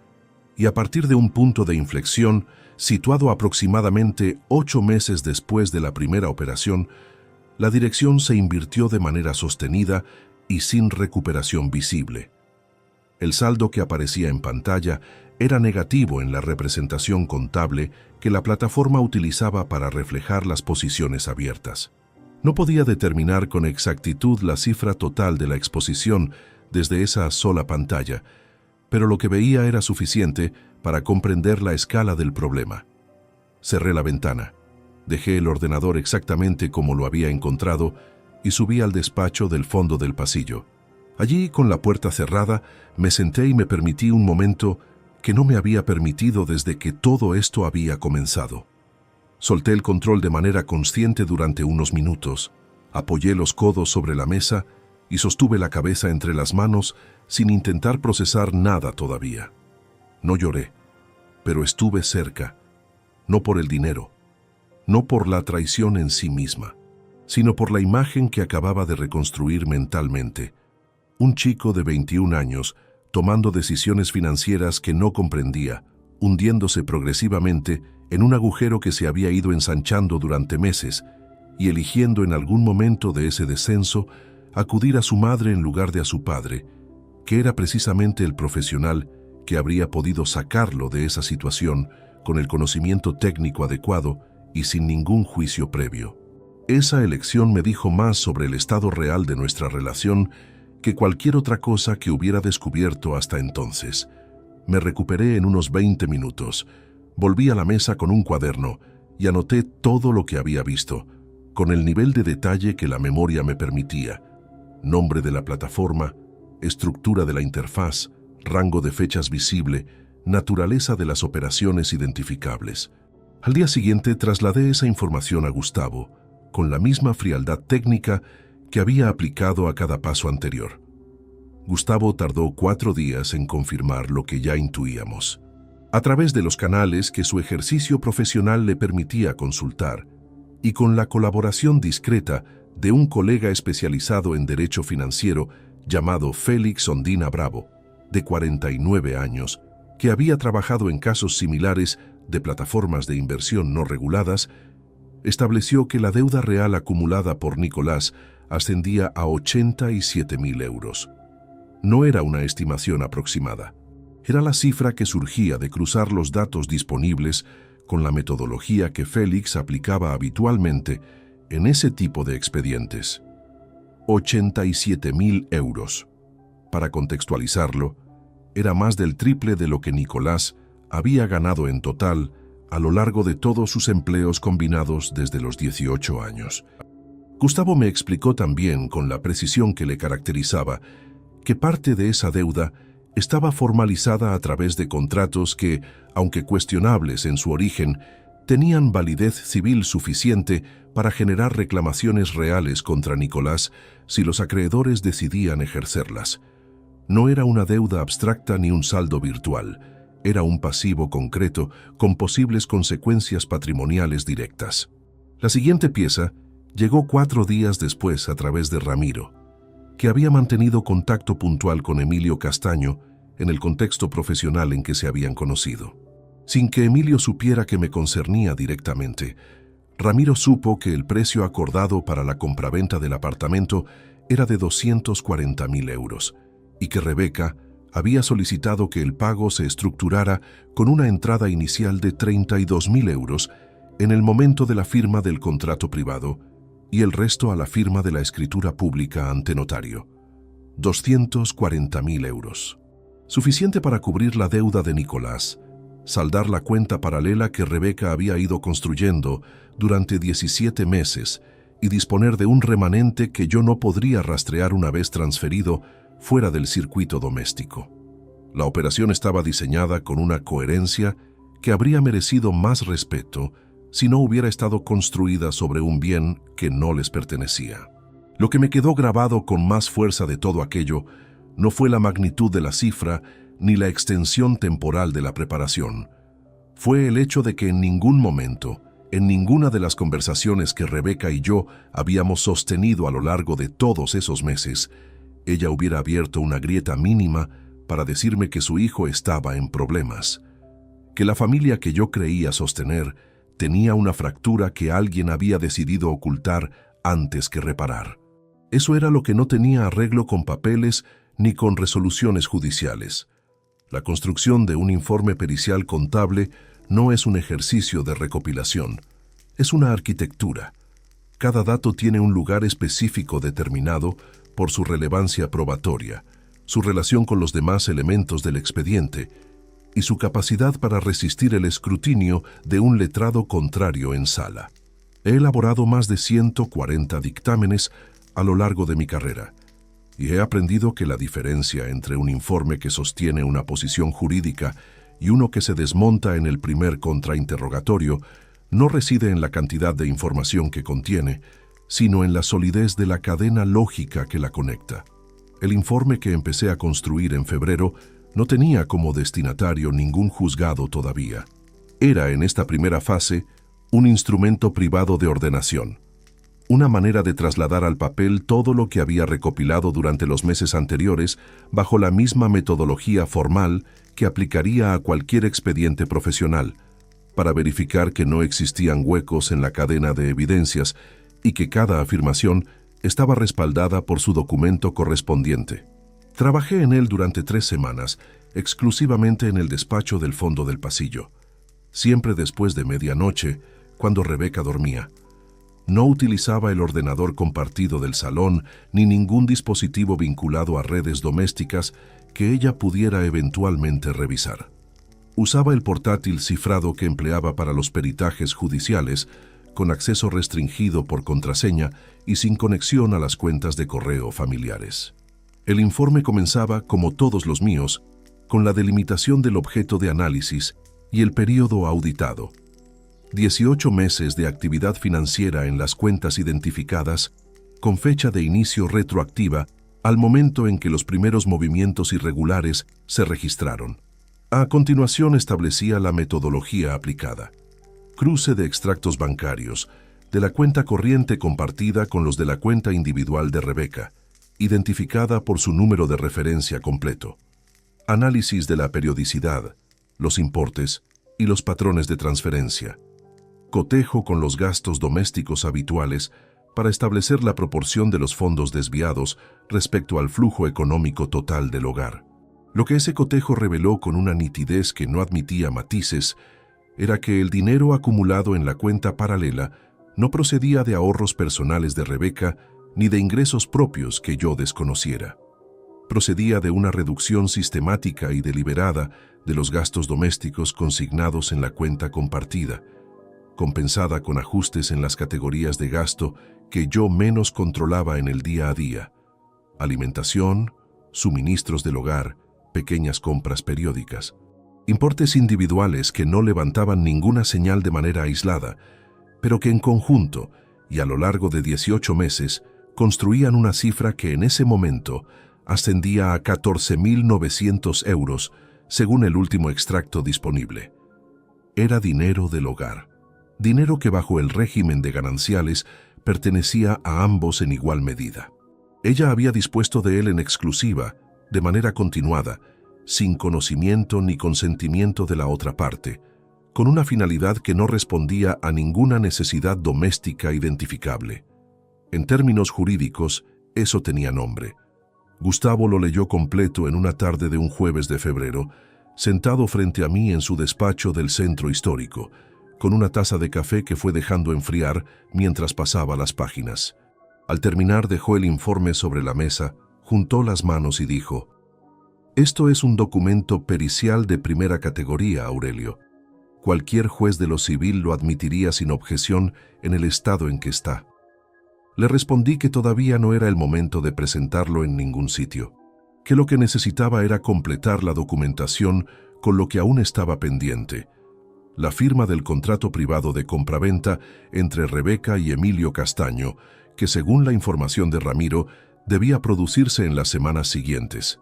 Y a partir de un punto de inflexión, situado aproximadamente 8 meses después de la primera operación, la dirección se invirtió de manera sostenida y sin recuperación visible. El saldo que aparecía en pantalla era negativo en la representación contable que la plataforma utilizaba para reflejar las posiciones abiertas. No podía determinar con exactitud la cifra total de la exposición desde esa sola pantalla, pero lo que veía era suficiente para comprender la escala del problema. Cerré la ventana, dejé el ordenador exactamente como lo había encontrado y subí al despacho del fondo del pasillo. Allí, con la puerta cerrada, me senté y me permití un momento que no me había permitido desde que todo esto había comenzado. Solté el control de manera consciente durante unos minutos, apoyé los codos sobre la mesa y sostuve la cabeza entre las manos sin intentar procesar nada todavía. No lloré, pero estuve cerca, no por el dinero, no por la traición en sí misma, sino por la imagen que acababa de reconstruir mentalmente. Un chico de 21 años tomando decisiones financieras que no comprendía, hundiéndose progresivamente en un agujero que se había ido ensanchando durante meses y eligiendo en algún momento de ese descenso acudir a su madre en lugar de a su padre, que era precisamente el profesional que habría podido sacarlo de esa situación con el conocimiento técnico adecuado y sin ningún juicio previo. Esa elección me dijo más sobre el estado real de nuestra relación que cualquier otra cosa que hubiera descubierto hasta entonces. Me recuperé en unos 20 minutos. Volví a la mesa con un cuaderno y anoté todo lo que había visto, con el nivel de detalle que la memoria me permitía. Nombre de la plataforma, estructura de la interfaz, rango de fechas visible, naturaleza de las operaciones identificables. Al día siguiente trasladé esa información a Gustavo, con la misma frialdad técnica que había aplicado a cada paso anterior. Gustavo tardó 4 días en confirmar lo que ya intuíamos. A través de los canales que su ejercicio profesional le permitía consultar, y con la colaboración discreta de un colega especializado en derecho financiero llamado Félix Ondina Bravo, de 49 años, que había trabajado en casos similares de plataformas de inversión no reguladas, estableció que la deuda real acumulada por Nicolás ascendía a 87.000 euros. No era una estimación aproximada. Era la cifra que surgía de cruzar los datos disponibles con la metodología que Félix aplicaba habitualmente en ese tipo de expedientes. 87.000 euros. Para contextualizarlo, era más del triple de lo que Nicolás había ganado en total a lo largo de todos sus empleos combinados desde los 18 años. Gustavo me explicó también, con la precisión que le caracterizaba, que parte de esa deuda estaba formalizada a través de contratos que, aunque cuestionables en su origen, tenían validez civil suficiente para generar reclamaciones reales contra Nicolás si los acreedores decidían ejercerlas. No era una deuda abstracta ni un saldo virtual, era un pasivo concreto con posibles consecuencias patrimoniales directas. La siguiente pieza llegó 4 días después a través de Ramiro, que había mantenido contacto puntual con Emilio Castaño en el contexto profesional en que se habían conocido. Sin que Emilio supiera que me concernía directamente, Ramiro supo que el precio acordado para la compraventa del apartamento era de 240.000 euros y que Rebeca había solicitado que el pago se estructurara con una entrada inicial de 32.000 euros en el momento de la firma del contrato privado y el resto a la firma de la escritura pública ante notario. 240.000 euros. Suficiente para cubrir la deuda de Nicolás, saldar la cuenta paralela que Rebeca había ido construyendo durante 17 meses y disponer de un remanente que yo no podría rastrear una vez transferido fuera del circuito doméstico. La operación estaba diseñada con una coherencia que habría merecido más respeto si no hubiera estado construida sobre un bien que no les pertenecía. Lo que me quedó grabado con más fuerza de todo aquello no fue la magnitud de la cifra ni la extensión temporal de la preparación. Fue el hecho de que en ningún momento, en ninguna de las conversaciones que Rebeca y yo habíamos sostenido a lo largo de todos esos meses, ella hubiera abierto una grieta mínima para decirme que su hijo estaba en problemas, que la familia que yo creía sostener tenía una fractura que alguien había decidido ocultar antes que reparar. Eso era lo que no tenía arreglo con papeles ni con resoluciones judiciales. La construcción de un informe pericial contable no es un ejercicio de recopilación, es una arquitectura. Cada dato tiene un lugar específico determinado por su relevancia probatoria, su relación con los demás elementos del expediente y su capacidad para resistir el escrutinio de un letrado contrario en sala. He elaborado más de 140 dictámenes a lo largo de mi carrera, y he aprendido que la diferencia entre un informe que sostiene una posición jurídica y uno que se desmonta en el primer contrainterrogatorio no reside en la cantidad de información que contiene, sino en la solidez de la cadena lógica que la conecta. El informe que empecé a construir en febrero no tenía como destinatario ningún juzgado todavía. Era, en esta primera fase, un instrumento privado de ordenación, una manera de trasladar al papel todo lo que había recopilado durante los meses anteriores bajo la misma metodología formal que aplicaría a cualquier expediente profesional, para verificar que no existían huecos en la cadena de evidencias y que cada afirmación estaba respaldada por su documento correspondiente. Trabajé en él durante 3 semanas, exclusivamente en el despacho del fondo del pasillo, siempre después de medianoche, cuando Rebeca dormía. No utilizaba el ordenador compartido del salón ni ningún dispositivo vinculado a redes domésticas que ella pudiera eventualmente revisar. Usaba el portátil cifrado que empleaba para los peritajes judiciales, con acceso restringido por contraseña y sin conexión a las cuentas de correo familiares. El informe comenzaba, como todos los míos, con la delimitación del objeto de análisis y el período auditado. 18 meses de actividad financiera en las cuentas identificadas, con fecha de inicio retroactiva al momento en que los primeros movimientos irregulares se registraron. A continuación establecía la metodología aplicada. Cruce de extractos bancarios, de la cuenta corriente compartida con los de la cuenta individual de Rebeca, identificada por su número de referencia completo. Análisis de la periodicidad, los importes y los patrones de transferencia. Cotejo con los gastos domésticos habituales para establecer la proporción de los fondos desviados respecto al flujo económico total del hogar. Lo que ese cotejo reveló con una nitidez que no admitía matices era que el dinero acumulado en la cuenta paralela no procedía de ahorros personales de Rebeca ni de ingresos propios que yo desconociera. Procedía de una reducción sistemática y deliberada de los gastos domésticos consignados en la cuenta compartida, compensada con ajustes en las categorías de gasto que yo menos controlaba en el día a día: alimentación, suministros del hogar, pequeñas compras periódicas. Importes individuales que no levantaban ninguna señal de manera aislada, pero que en conjunto, y a lo largo de 18 meses, construían una cifra que en ese momento ascendía a 14.900 euros, según el último extracto disponible. Era dinero del hogar, dinero que bajo el régimen de gananciales pertenecía a ambos en igual medida. Ella había dispuesto de él en exclusiva, de manera continuada, sin conocimiento ni consentimiento de la otra parte, con una finalidad que no respondía a ninguna necesidad doméstica identificable. En términos jurídicos, eso tenía nombre. Gustavo lo leyó completo en una tarde de un jueves de febrero, sentado frente a mí en su despacho del centro histórico, con una taza de café que fue dejando enfriar mientras pasaba las páginas. Al terminar dejó el informe sobre la mesa, juntó las manos y dijo: «Esto es un documento pericial de primera categoría, Aurelio. Cualquier juez de lo civil lo admitiría sin objeción en el estado en que está». Le respondí que todavía no era el momento de presentarlo en ningún sitio, que lo que necesitaba era completar la documentación con lo que aún estaba pendiente, la firma del contrato privado de compraventa entre Rebeca y Emilio Castaño, que según la información de Ramiro, debía producirse en las semanas siguientes.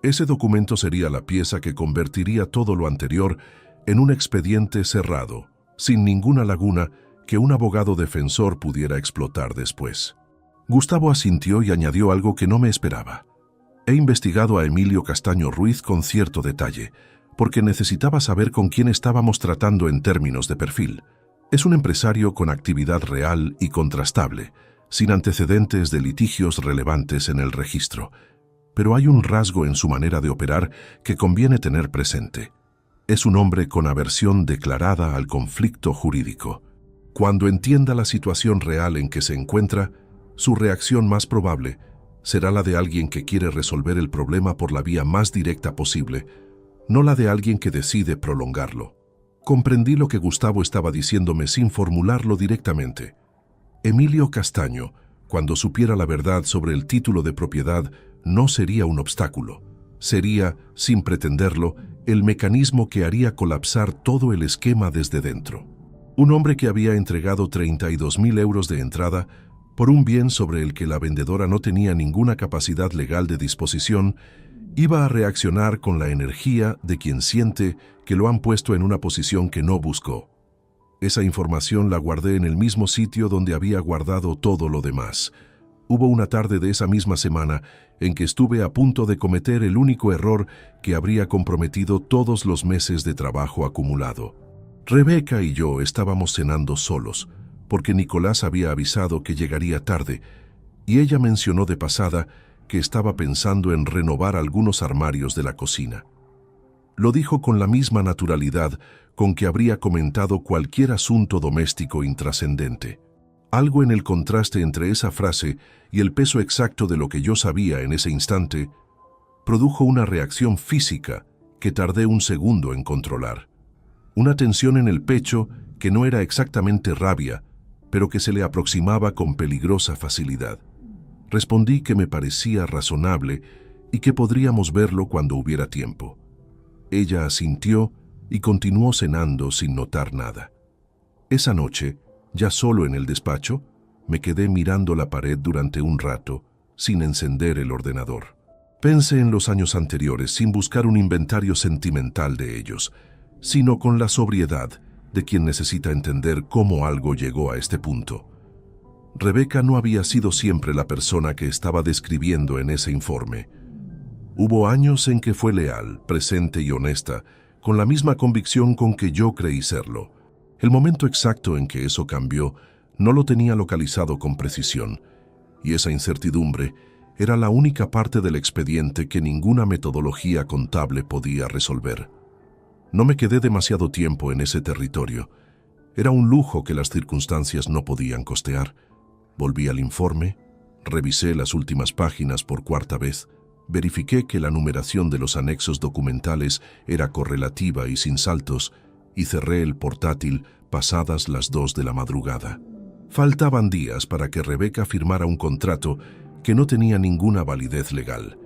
Ese documento sería la pieza que convertiría todo lo anterior en un expediente cerrado, sin ninguna laguna que un abogado defensor pudiera explotar después. Gustavo asintió y añadió algo que no me esperaba. He investigado a Emilio Castaño Ruiz con cierto detalle, porque necesitaba saber con quién estábamos tratando en términos de perfil. Es un empresario con actividad real y contrastable, sin antecedentes de litigios relevantes en el registro. Pero hay un rasgo en su manera de operar que conviene tener presente. Es un hombre con aversión declarada al conflicto jurídico. Cuando entienda la situación real en que se encuentra, su reacción más probable será la de alguien que quiere resolver el problema por la vía más directa posible, no la de alguien que decide prolongarlo. Comprendí lo que Gustavo estaba diciéndome sin formularlo directamente. Emilio Castaño, cuando supiera la verdad sobre el título de propiedad, no sería un obstáculo. Sería, sin pretenderlo, el mecanismo que haría colapsar todo el esquema desde dentro. Un hombre que había entregado 32.000 euros de entrada por un bien sobre el que la vendedora no tenía ninguna capacidad legal de disposición, iba a reaccionar con la energía de quien siente que lo han puesto en una posición que no buscó. Esa información la guardé en el mismo sitio donde había guardado todo lo demás. Hubo una tarde de esa misma semana en que estuve a punto de cometer el único error que habría comprometido todos los meses de trabajo acumulado. Rebeca y yo estábamos cenando solos, porque Nicolás había avisado que llegaría tarde, y ella mencionó de pasada que estaba pensando en renovar algunos armarios de la cocina. Lo dijo con la misma naturalidad con que habría comentado cualquier asunto doméstico intrascendente. Algo en el contraste entre esa frase y el peso exacto de lo que yo sabía en ese instante produjo una reacción física que tardé un segundo en controlar. Una tensión en el pecho que no era exactamente rabia, pero que se le aproximaba con peligrosa facilidad. Respondí que me parecía razonable y que podríamos verlo cuando hubiera tiempo. Ella asintió y continuó cenando sin notar nada. Esa noche, ya solo en el despacho, me quedé mirando la pared durante un rato, sin encender el ordenador. Pensé en los años anteriores sin buscar un inventario sentimental de ellos, sino con la sobriedad de quien necesita entender cómo algo llegó a este punto. Rebeca no había sido siempre la persona que estaba describiendo en ese informe. Hubo años en que fue leal, presente y honesta, con la misma convicción con que yo creí serlo. El momento exacto en que eso cambió no lo tenía localizado con precisión, y esa incertidumbre era la única parte del expediente que ninguna metodología contable podía resolver. No me quedé demasiado tiempo en ese territorio. Era un lujo que las circunstancias no podían costear. Volví al informe, revisé las últimas páginas por cuarta vez, verifiqué que la numeración de los anexos documentales era correlativa y sin saltos, y cerré el portátil pasadas las 2 de la madrugada. Faltaban días para que Rebeca firmara un contrato que no tenía ninguna validez legal,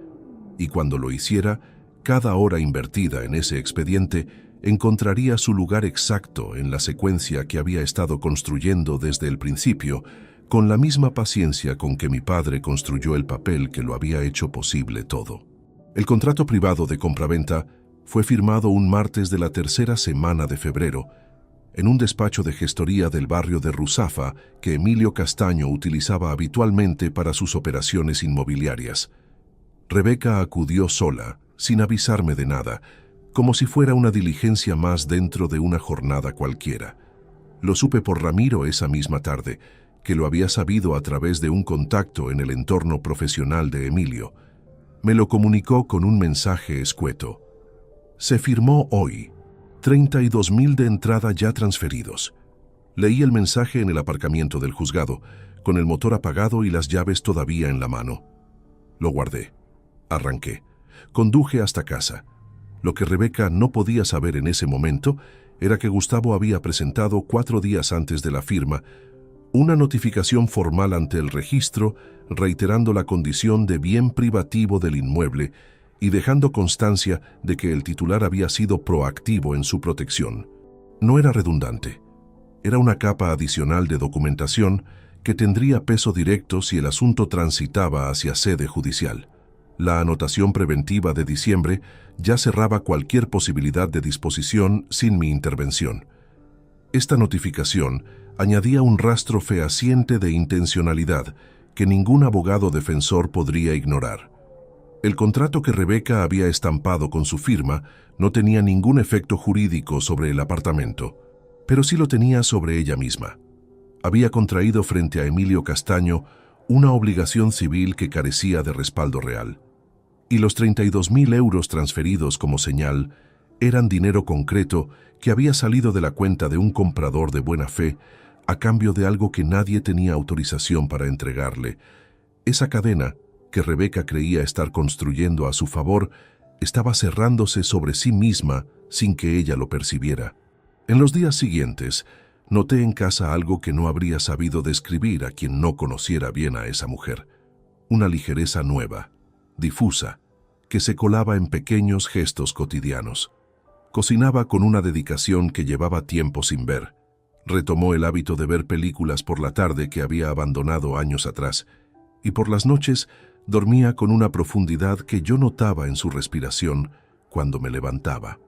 y cuando lo hiciera, cada hora invertida en ese expediente encontraría su lugar exacto en la secuencia que había estado construyendo desde el principio, con la misma paciencia con que mi padre construyó el papel que lo había hecho posible todo. El contrato privado de compraventa fue firmado un martes de la tercera semana de febrero, en un despacho de gestoría del barrio de Ruzafa que Emilio Castaño utilizaba habitualmente para sus operaciones inmobiliarias. Rebeca acudió sola, sin avisarme de nada, como si fuera una diligencia más dentro de una jornada cualquiera. Lo supe por Ramiro esa misma tarde, que lo había sabido a través de un contacto en el entorno profesional de Emilio. Me lo comunicó con un mensaje escueto. Se firmó hoy. 32.000 de entrada ya transferidos. Leí el mensaje en el aparcamiento del juzgado, con el motor apagado y las llaves todavía en la mano. Lo guardé. Arranqué. Conduje hasta casa. Lo que Rebeca no podía saber en ese momento era que Gustavo había presentado 4 días antes de la firma una notificación formal ante el registro reiterando la condición de bien privativo del inmueble y dejando constancia de que el titular había sido proactivo en su protección. No era redundante. Era una capa adicional de documentación que tendría peso directo si el asunto transitaba hacia sede judicial. La anotación preventiva de diciembre ya cerraba cualquier posibilidad de disposición sin mi intervención. Esta notificación añadía un rastro fehaciente de intencionalidad que ningún abogado defensor podría ignorar. El contrato que Rebeca había estampado con su firma no tenía ningún efecto jurídico sobre el apartamento, pero sí lo tenía sobre ella misma. Había contraído frente a Emilio Castaño una obligación civil que carecía de respaldo real. Y los 32.000 euros transferidos como señal eran dinero concreto que había salido de la cuenta de un comprador de buena fe a cambio de algo que nadie tenía autorización para entregarle. Esa cadena, que Rebeca creía estar construyendo a su favor, estaba cerrándose sobre sí misma sin que ella lo percibiera. En los días siguientes, noté en casa algo que no habría sabido describir a quien no conociera bien a esa mujer. Una ligereza nueva, difusa, que se colaba en pequeños gestos cotidianos. Cocinaba con una dedicación que llevaba tiempo sin ver. Retomó el hábito de ver películas por la tarde que había abandonado años atrás, y por las noches dormía con una profundidad que yo notaba en su respiración cuando me levantaba.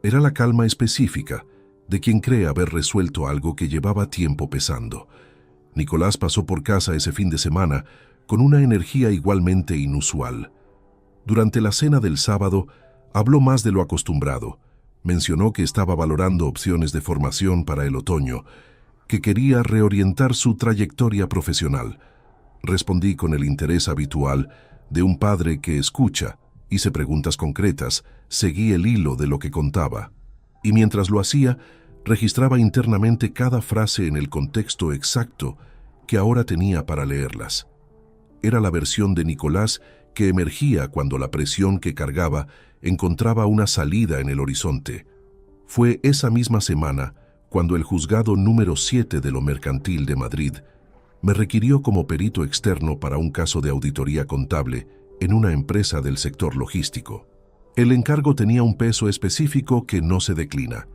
Era la calma específica de quien cree haber resuelto algo que llevaba tiempo pesando. Nicolás pasó por casa ese fin de semana con una energía igualmente inusual. Durante la cena del sábado, habló más de lo acostumbrado. Mencionó que estaba valorando opciones de formación para el otoño, que quería reorientar su trayectoria profesional. Respondí con el interés habitual de un padre que escucha, hice preguntas concretas, seguí el hilo de lo que contaba. Y mientras lo hacía, registraba internamente cada frase en el contexto exacto que ahora tenía para leerlas. Era la versión de Nicolás que emergía cuando la presión que cargaba encontraba una salida en el horizonte. Fue esa misma semana cuando el juzgado número 7 de lo mercantil de Madrid me requirió como perito externo para un caso de auditoría contable en una empresa del sector logístico. El encargo tenía un peso específico que no se declina.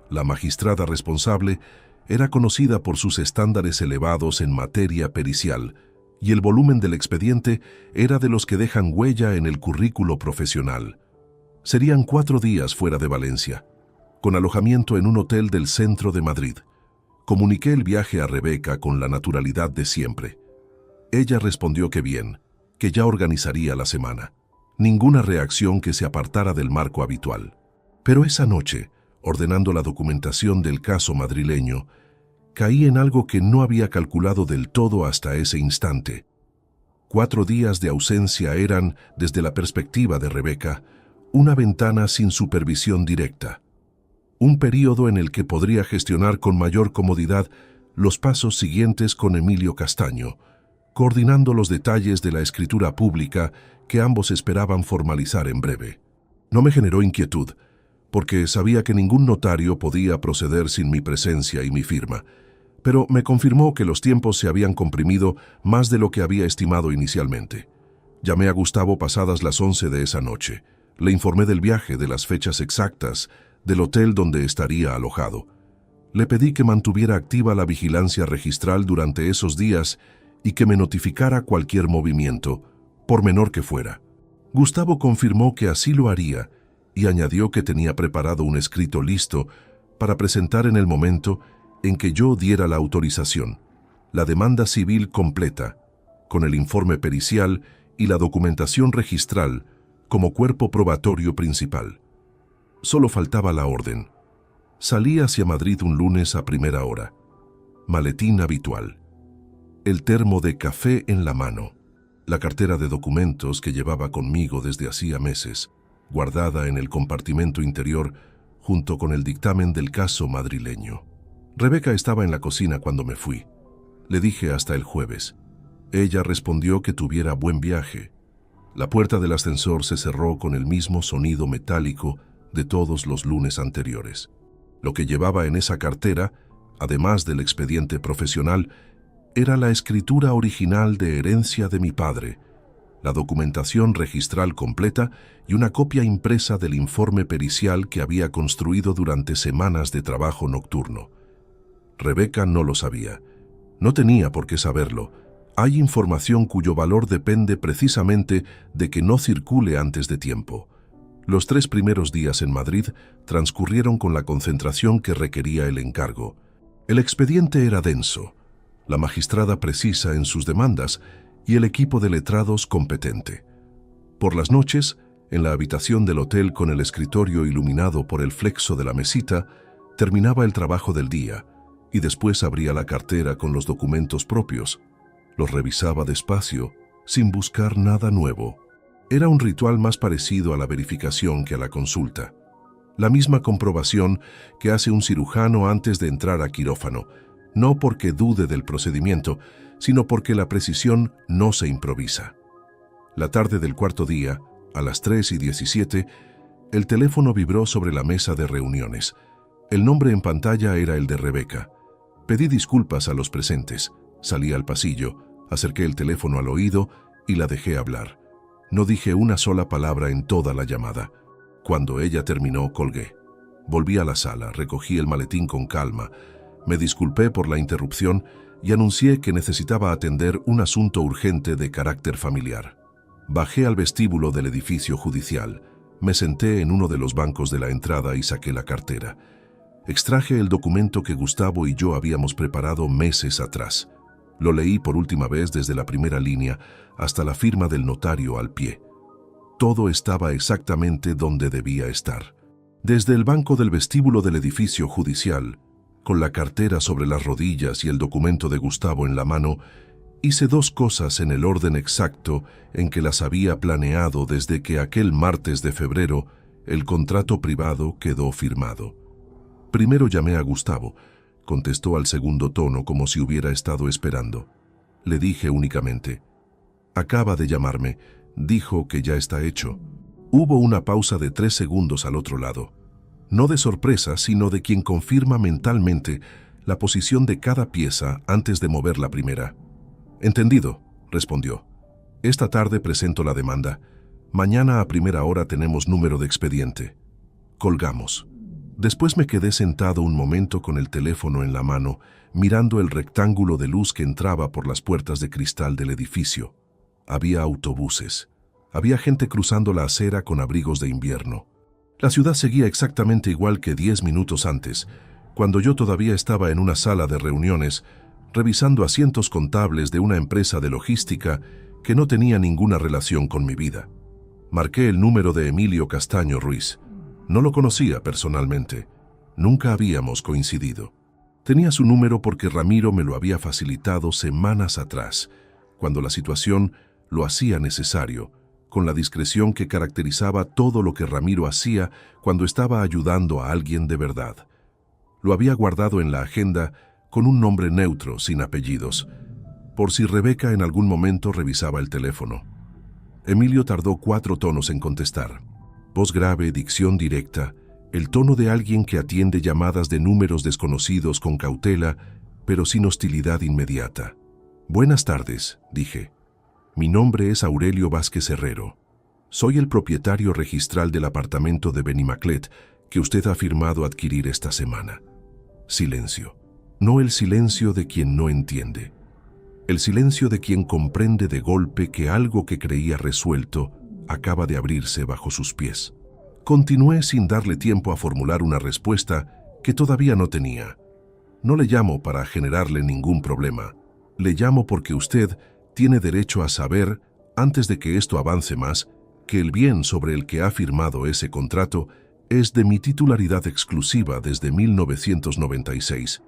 La magistrada responsable era conocida por sus estándares elevados en materia pericial, y el volumen del expediente era de los que dejan huella en el currículo profesional. Serían 4 días fuera de Valencia, con alojamiento en un hotel del centro de Madrid. Comuniqué el viaje a Rebeca con la naturalidad de siempre. Ella respondió que bien, que ya organizaría la semana. Ninguna reacción que se apartara del marco habitual. Pero esa noche, ordenando la documentación del caso madrileño, caí en algo que no había calculado del todo hasta ese instante. 4 días de ausencia eran, desde la perspectiva de Rebeca, una ventana sin supervisión directa. Un período en el que podría gestionar con mayor comodidad los pasos siguientes con Emilio Castaño, coordinando los detalles de la escritura pública que ambos esperaban formalizar en breve. No me generó inquietud, porque sabía que ningún notario podía proceder sin mi presencia y mi firma, pero me confirmó que los tiempos se habían comprimido más de lo que había estimado inicialmente. Llamé a Gustavo pasadas las 11 de esa noche. Le informé del viaje, de las fechas exactas, del hotel donde estaría alojado. Le pedí que mantuviera activa la vigilancia registral durante esos días y que me notificara cualquier movimiento, por menor que fuera. Gustavo confirmó que así lo haría y añadió que tenía preparado un escrito listo para presentar en el momento en que yo diera la autorización, la demanda civil completa, con el informe pericial y la documentación registral como cuerpo probatorio principal. Solo faltaba la orden. Salí hacia Madrid un lunes a primera hora. Maletín habitual. El termo de café en la mano. La cartera de documentos que llevaba conmigo desde hacía meses, guardada en el compartimento interior junto con el dictamen del caso madrileño. Rebeca estaba en la cocina cuando me fui. Le dije hasta el jueves. Ella respondió que tuviera buen viaje. La puerta del ascensor se cerró con el mismo sonido metálico de todos los lunes anteriores. Lo que llevaba en esa cartera, además del expediente profesional, era la escritura original de herencia de mi padre, la documentación registral completa y una copia impresa del informe pericial que había construido durante semanas de trabajo nocturno. Rebeca no lo sabía. No tenía por qué saberlo. Hay información cuyo valor depende precisamente de que no circule antes de tiempo. Los 3 primeros días en Madrid transcurrieron con la concentración que requería el encargo. El expediente era denso, la magistrada precisa en sus demandas y el equipo de letrados competente. Por las noches, en la habitación del hotel con el escritorio iluminado por el flexo de la mesita, terminaba el trabajo del día y después abría la cartera con los documentos propios. Los revisaba despacio, sin buscar nada nuevo. Era un ritual más parecido a la verificación que a la consulta. La misma comprobación que hace un cirujano antes de entrar a quirófano, no porque dude del procedimiento, sino porque la precisión no se improvisa. La tarde del cuarto día, a las 3:17, el teléfono vibró sobre la mesa de reuniones. El nombre en pantalla era el de Rebeca. Pedí disculpas a los presentes, salí al pasillo, acerqué el teléfono al oído y la dejé hablar. No dije una sola palabra en toda la llamada. Cuando ella terminó, colgué. Volví a la sala, recogí el maletín con calma, me disculpé por la interrupción y anuncié que necesitaba atender un asunto urgente de carácter familiar. Bajé al vestíbulo del edificio judicial, me senté en uno de los bancos de la entrada y saqué la cartera. Extraje el documento que Gustavo y yo habíamos preparado meses atrás. Lo leí por última vez desde la primera línea hasta la firma del notario al pie. Todo estaba exactamente donde debía estar. Desde el banco del vestíbulo del edificio judicial, con la cartera sobre las rodillas y el documento de Gustavo en la mano, hice 2 cosas en el orden exacto en que las había planeado desde que aquel martes de febrero el contrato privado quedó firmado. Primero llamé a Gustavo. Contestó al segundo tono como si hubiera estado esperando. Le dije únicamente: «Acaba de llamarme. Dijo que ya está hecho». Hubo una pausa de 3 segundos al otro lado. No de sorpresa, sino de quien confirma mentalmente la posición de cada pieza antes de mover la primera. «Entendido», respondió. «Esta tarde presento la demanda. Mañana a primera hora tenemos número de expediente». Colgamos. Después me quedé sentado un momento con el teléfono en la mano, mirando el rectángulo de luz que entraba por las puertas de cristal del edificio. Había autobuses. Había gente cruzando la acera con abrigos de invierno. La ciudad seguía exactamente igual que 10 minutos antes, cuando yo todavía estaba en una sala de reuniones, revisando asientos contables de una empresa de logística que no tenía ninguna relación con mi vida. Marqué el número de Emilio Castaño Ruiz. No lo conocía personalmente. Nunca habíamos coincidido. Tenía su número porque Ramiro me lo había facilitado semanas atrás, cuando la situación lo hacía necesario, con la discreción que caracterizaba todo lo que Ramiro hacía cuando estaba ayudando a alguien de verdad. Lo había guardado en la agenda con un nombre neutro, sin apellidos, por si Rebeca en algún momento revisaba el teléfono. Emilio tardó 4 tonos en contestar. Voz grave, dicción directa, el tono de alguien que atiende llamadas de números desconocidos con cautela, pero sin hostilidad inmediata. «Buenas tardes», dije. «Mi nombre es Aurelio Vázquez Herrero. Soy el propietario registral del apartamento de Benimaclet que usted ha firmado adquirir esta semana». Silencio. No el silencio de quien no entiende. El silencio de quien comprende de golpe que algo que creía resuelto acaba de abrirse bajo sus pies. Continué sin darle tiempo a formular una respuesta que todavía no tenía. «No le llamo para generarle ningún problema. Le llamo porque usted tiene derecho a saber, antes de que esto avance más, que el bien sobre el que ha firmado ese contrato es de mi titularidad exclusiva desde 1996,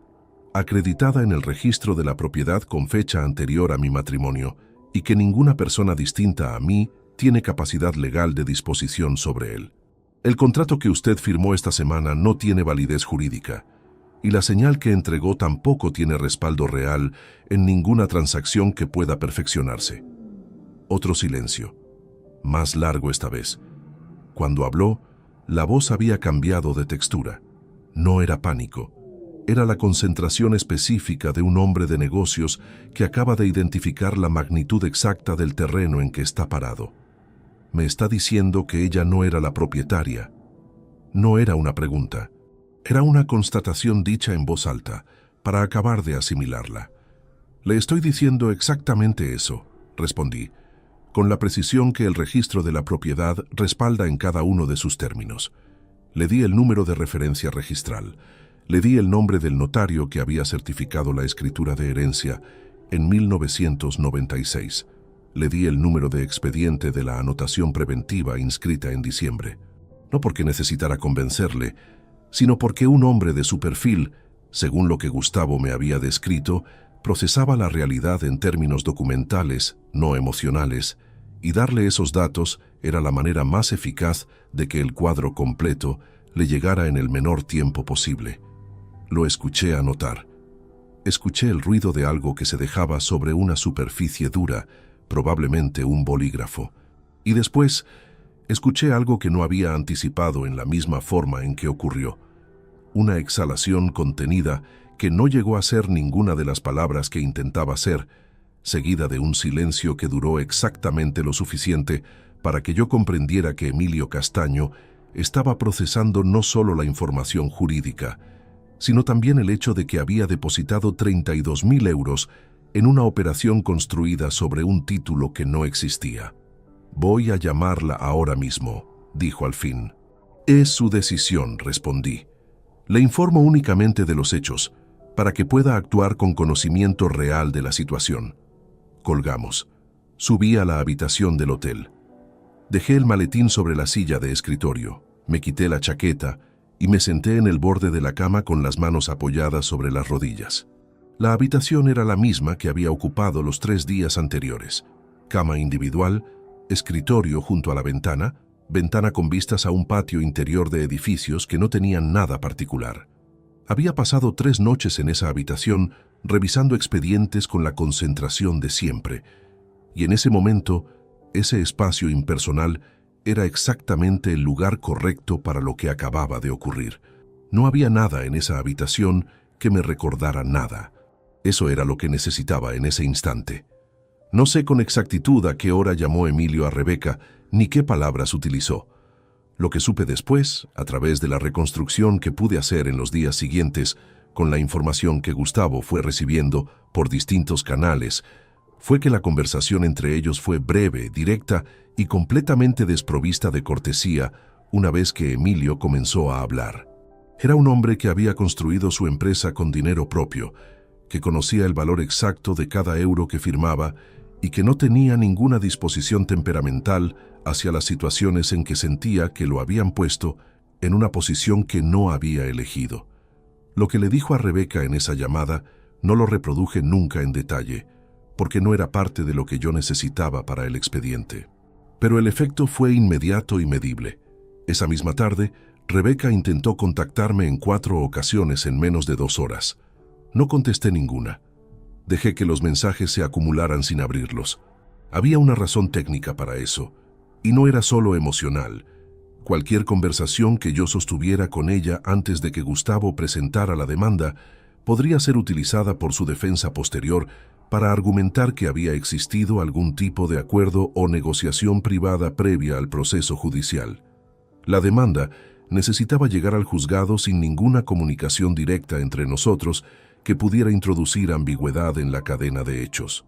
acreditada en el registro de la propiedad con fecha anterior a mi matrimonio, y que ninguna persona distinta a mí tiene capacidad legal de disposición sobre él. El contrato que usted firmó esta semana no tiene validez jurídica, y la señal que entregó tampoco tiene respaldo real en ninguna transacción que pueda perfeccionarse». Otro silencio, más largo esta vez. Cuando habló, la voz había cambiado de textura. No era pánico, era la concentración específica de un hombre de negocios que acaba de identificar la magnitud exacta del terreno en que está parado. Me está diciendo que ella no era la propietaria. No era una pregunta. Era una constatación dicha en voz alta, para acabar de asimilarla. Le estoy diciendo exactamente eso, respondí, con la precisión que el registro de la propiedad respalda en cada uno de sus términos. Le di el número de referencia registral. Le di el nombre del notario que había certificado la escritura de herencia en 1996. Le di el número de expediente de la anotación preventiva inscrita en diciembre. No porque necesitara convencerle, sino porque un hombre de su perfil, según lo que Gustavo me había descrito, procesaba la realidad en términos documentales, no emocionales, y darle esos datos era la manera más eficaz de que el cuadro completo le llegara en el menor tiempo posible. Lo escuché anotar. Escuché el ruido de algo que se dejaba sobre una superficie dura, probablemente un bolígrafo. Y después, escuché algo que no había anticipado en la misma forma en que ocurrió. Una exhalación contenida que no llegó a ser ninguna de las palabras que intentaba ser, seguida de un silencio que duró exactamente lo suficiente para que yo comprendiera que Emilio Castaño estaba procesando no solo la información jurídica, sino también el hecho de que había depositado 32.000 euros en una operación construida sobre un título que no existía. «Voy a llamarla ahora mismo», dijo al fin. «Es su decisión», respondí. «Le informo únicamente de los hechos, para que pueda actuar con conocimiento real de la situación». Colgamos. Subí a la habitación del hotel. Dejé el maletín sobre la silla de escritorio, me quité la chaqueta y me senté en el borde de la cama con las manos apoyadas sobre las rodillas. La habitación era la misma que había ocupado los 3 días anteriores. Cama individual, escritorio junto a la ventana con vistas a un patio interior de edificios que no tenían nada particular. Había pasado 3 noches en esa habitación revisando expedientes con la concentración de siempre, y en ese momento, ese espacio impersonal era exactamente el lugar correcto para lo que acababa de ocurrir. No había nada en esa habitación que me recordara nada. Eso era lo que necesitaba en ese instante. No sé con exactitud a qué hora llamó Emilio a Rebeca, ni qué palabras utilizó. Lo que supe después, a través de la reconstrucción que pude hacer en los días siguientes, con la información que Gustavo fue recibiendo por distintos canales, fue que la conversación entre ellos fue breve, directa y completamente desprovista de cortesía una vez que Emilio comenzó a hablar. Era un hombre que había construido su empresa con dinero propio, que conocía el valor exacto de cada euro que firmaba y que no tenía ninguna disposición temperamental hacia las situaciones en que sentía que lo habían puesto en una posición que no había elegido. Lo que le dijo a Rebeca en esa llamada no lo reproduje nunca en detalle, porque no era parte de lo que yo necesitaba para el expediente. Pero el efecto fue inmediato y medible. Esa misma tarde, Rebeca intentó contactarme en 4 ocasiones en menos de 2 horas. No contesté ninguna. Dejé que los mensajes se acumularan sin abrirlos. Había una razón técnica para eso, y no era solo emocional. Cualquier conversación que yo sostuviera con ella antes de que Gustavo presentara la demanda podría ser utilizada por su defensa posterior para argumentar que había existido algún tipo de acuerdo o negociación privada previa al proceso judicial. La demanda necesitaba llegar al juzgado sin ninguna comunicación directa entre nosotros que pudiera introducir ambigüedad en la cadena de hechos.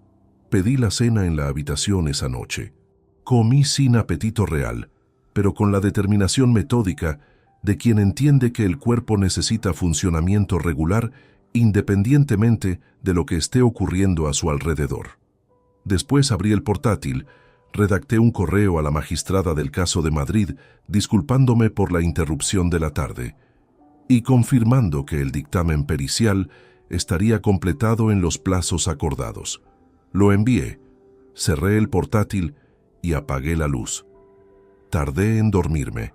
Pedí la cena en la habitación esa noche. Comí sin apetito real, pero con la determinación metódica de quien entiende que el cuerpo necesita funcionamiento regular independientemente de lo que esté ocurriendo a su alrededor. Después abrí el portátil, redacté un correo a la magistrada del caso de Madrid disculpándome por la interrupción de la tarde y confirmando que el dictamen pericial estaría completado en los plazos acordados. Lo envié, cerré el portátil y apagué la luz. Tardé en dormirme,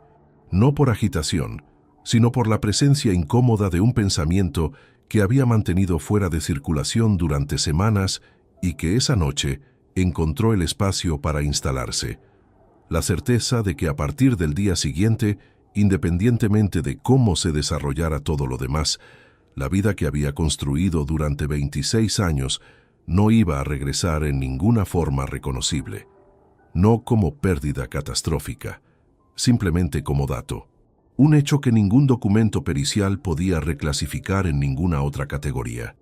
no por agitación, sino por la presencia incómoda de un pensamiento que había mantenido fuera de circulación durante semanas y que esa noche encontró el espacio para instalarse. La certeza de que a partir del día siguiente, independientemente de cómo se desarrollara todo lo demás, La vida que había construido durante 26 años no iba a regresar en ninguna forma reconocible. No como pérdida catastrófica, simplemente como dato. Un hecho que ningún documento pericial podía reclasificar en ninguna otra categoría.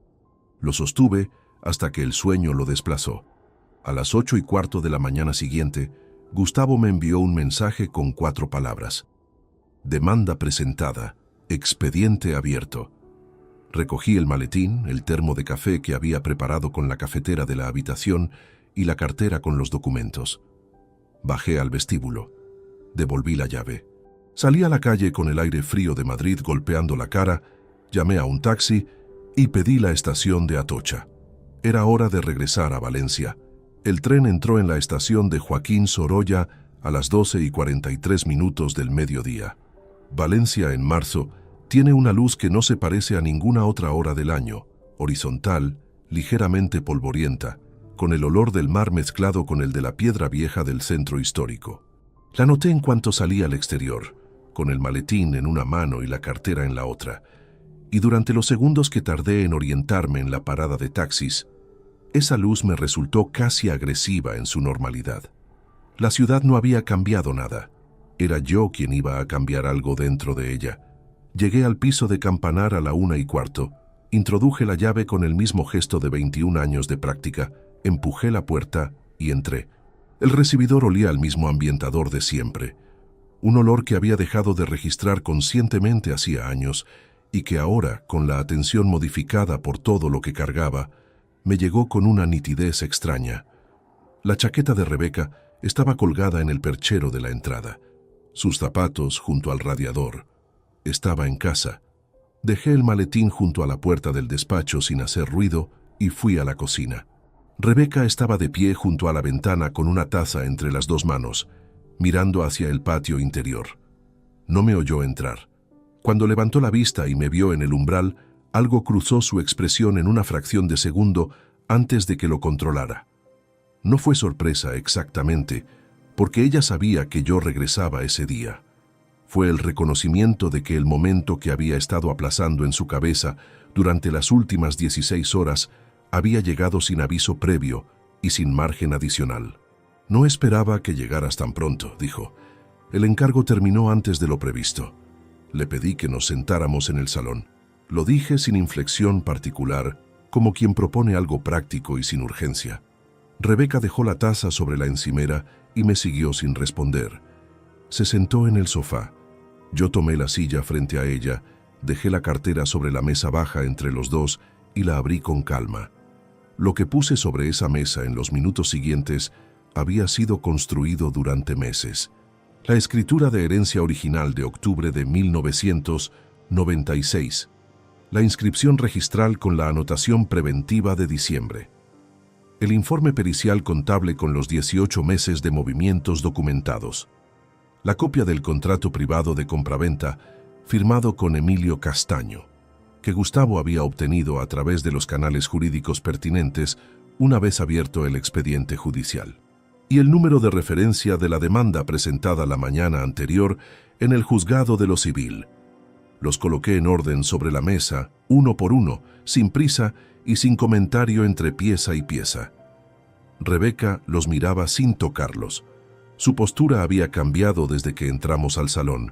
Lo sostuve hasta que el sueño lo desplazó. A las 8:15 de la mañana siguiente, Gustavo me envió un mensaje con 4 palabras. Demanda presentada, expediente abierto. Recogí el maletín, el termo de café que había preparado con la cafetera de la habitación y la cartera con los documentos. Bajé al vestíbulo. Devolví la llave. Salí a la calle con el aire frío de Madrid golpeando la cara, llamé a un taxi y pedí la estación de Atocha. Era hora de regresar a Valencia. El tren entró en la estación de Joaquín Sorolla a las 12:43 del mediodía. Valencia en marzo tiene una luz que no se parece a ninguna otra hora del año, horizontal, ligeramente polvorienta, con el olor del mar mezclado con el de la piedra vieja del centro histórico. La noté en cuanto salí al exterior, con el maletín en una mano y la cartera en la otra, y durante los segundos que tardé en orientarme en la parada de taxis, esa luz me resultó casi agresiva en su normalidad. La ciudad no había cambiado nada. Era yo quien iba a cambiar algo dentro de ella. Llegué al piso de Campanar a la 1:15, introduje la llave con el mismo gesto de 21 años de práctica, empujé la puerta y entré. El recibidor olía al mismo ambientador de siempre, un olor que había dejado de registrar conscientemente hacía años y que ahora, con la atención modificada por todo lo que cargaba, me llegó con una nitidez extraña. La chaqueta de Rebeca estaba colgada en el perchero de la entrada, sus zapatos junto al radiador. Estaba en casa. Dejé el maletín junto a la puerta del despacho sin hacer ruido y fui a la cocina. Rebeca estaba de pie junto a la ventana con una taza entre las 2 manos, mirando hacia el patio interior. No me oyó entrar. Cuando levantó la vista y me vio en el umbral, algo cruzó su expresión en una fracción de segundo antes de que lo controlara. No fue sorpresa exactamente, porque ella sabía que yo regresaba ese día. Fue el reconocimiento de que el momento que había estado aplazando en su cabeza durante las últimas 16 horas había llegado sin aviso previo y sin margen adicional. No esperaba que llegaras tan pronto, dijo. El encargo terminó antes de lo previsto. Le pedí que nos sentáramos en el salón. Lo dije sin inflexión particular, como quien propone algo práctico y sin urgencia. Rebeca dejó la taza sobre la encimera y me siguió sin responder. Se sentó en el sofá. Yo tomé la silla frente a ella, dejé la cartera sobre la mesa baja entre los dos y la abrí con calma. Lo que puse sobre esa mesa en los minutos siguientes había sido construido durante meses. La escritura de herencia original de octubre de 1996. La inscripción registral con la anotación preventiva de diciembre. El informe pericial contable con los 18 meses de movimientos documentados. La copia del contrato privado de compraventa firmado con Emilio Castaño, que Gustavo había obtenido a través de los canales jurídicos pertinentes una vez abierto el expediente judicial. Y el número de referencia de la demanda presentada la mañana anterior en el juzgado de lo civil. Los coloqué en orden sobre la mesa, uno por uno, sin prisa y sin comentario entre pieza y pieza. Rebeca los miraba sin tocarlos. Su postura había cambiado desde que entramos al salón.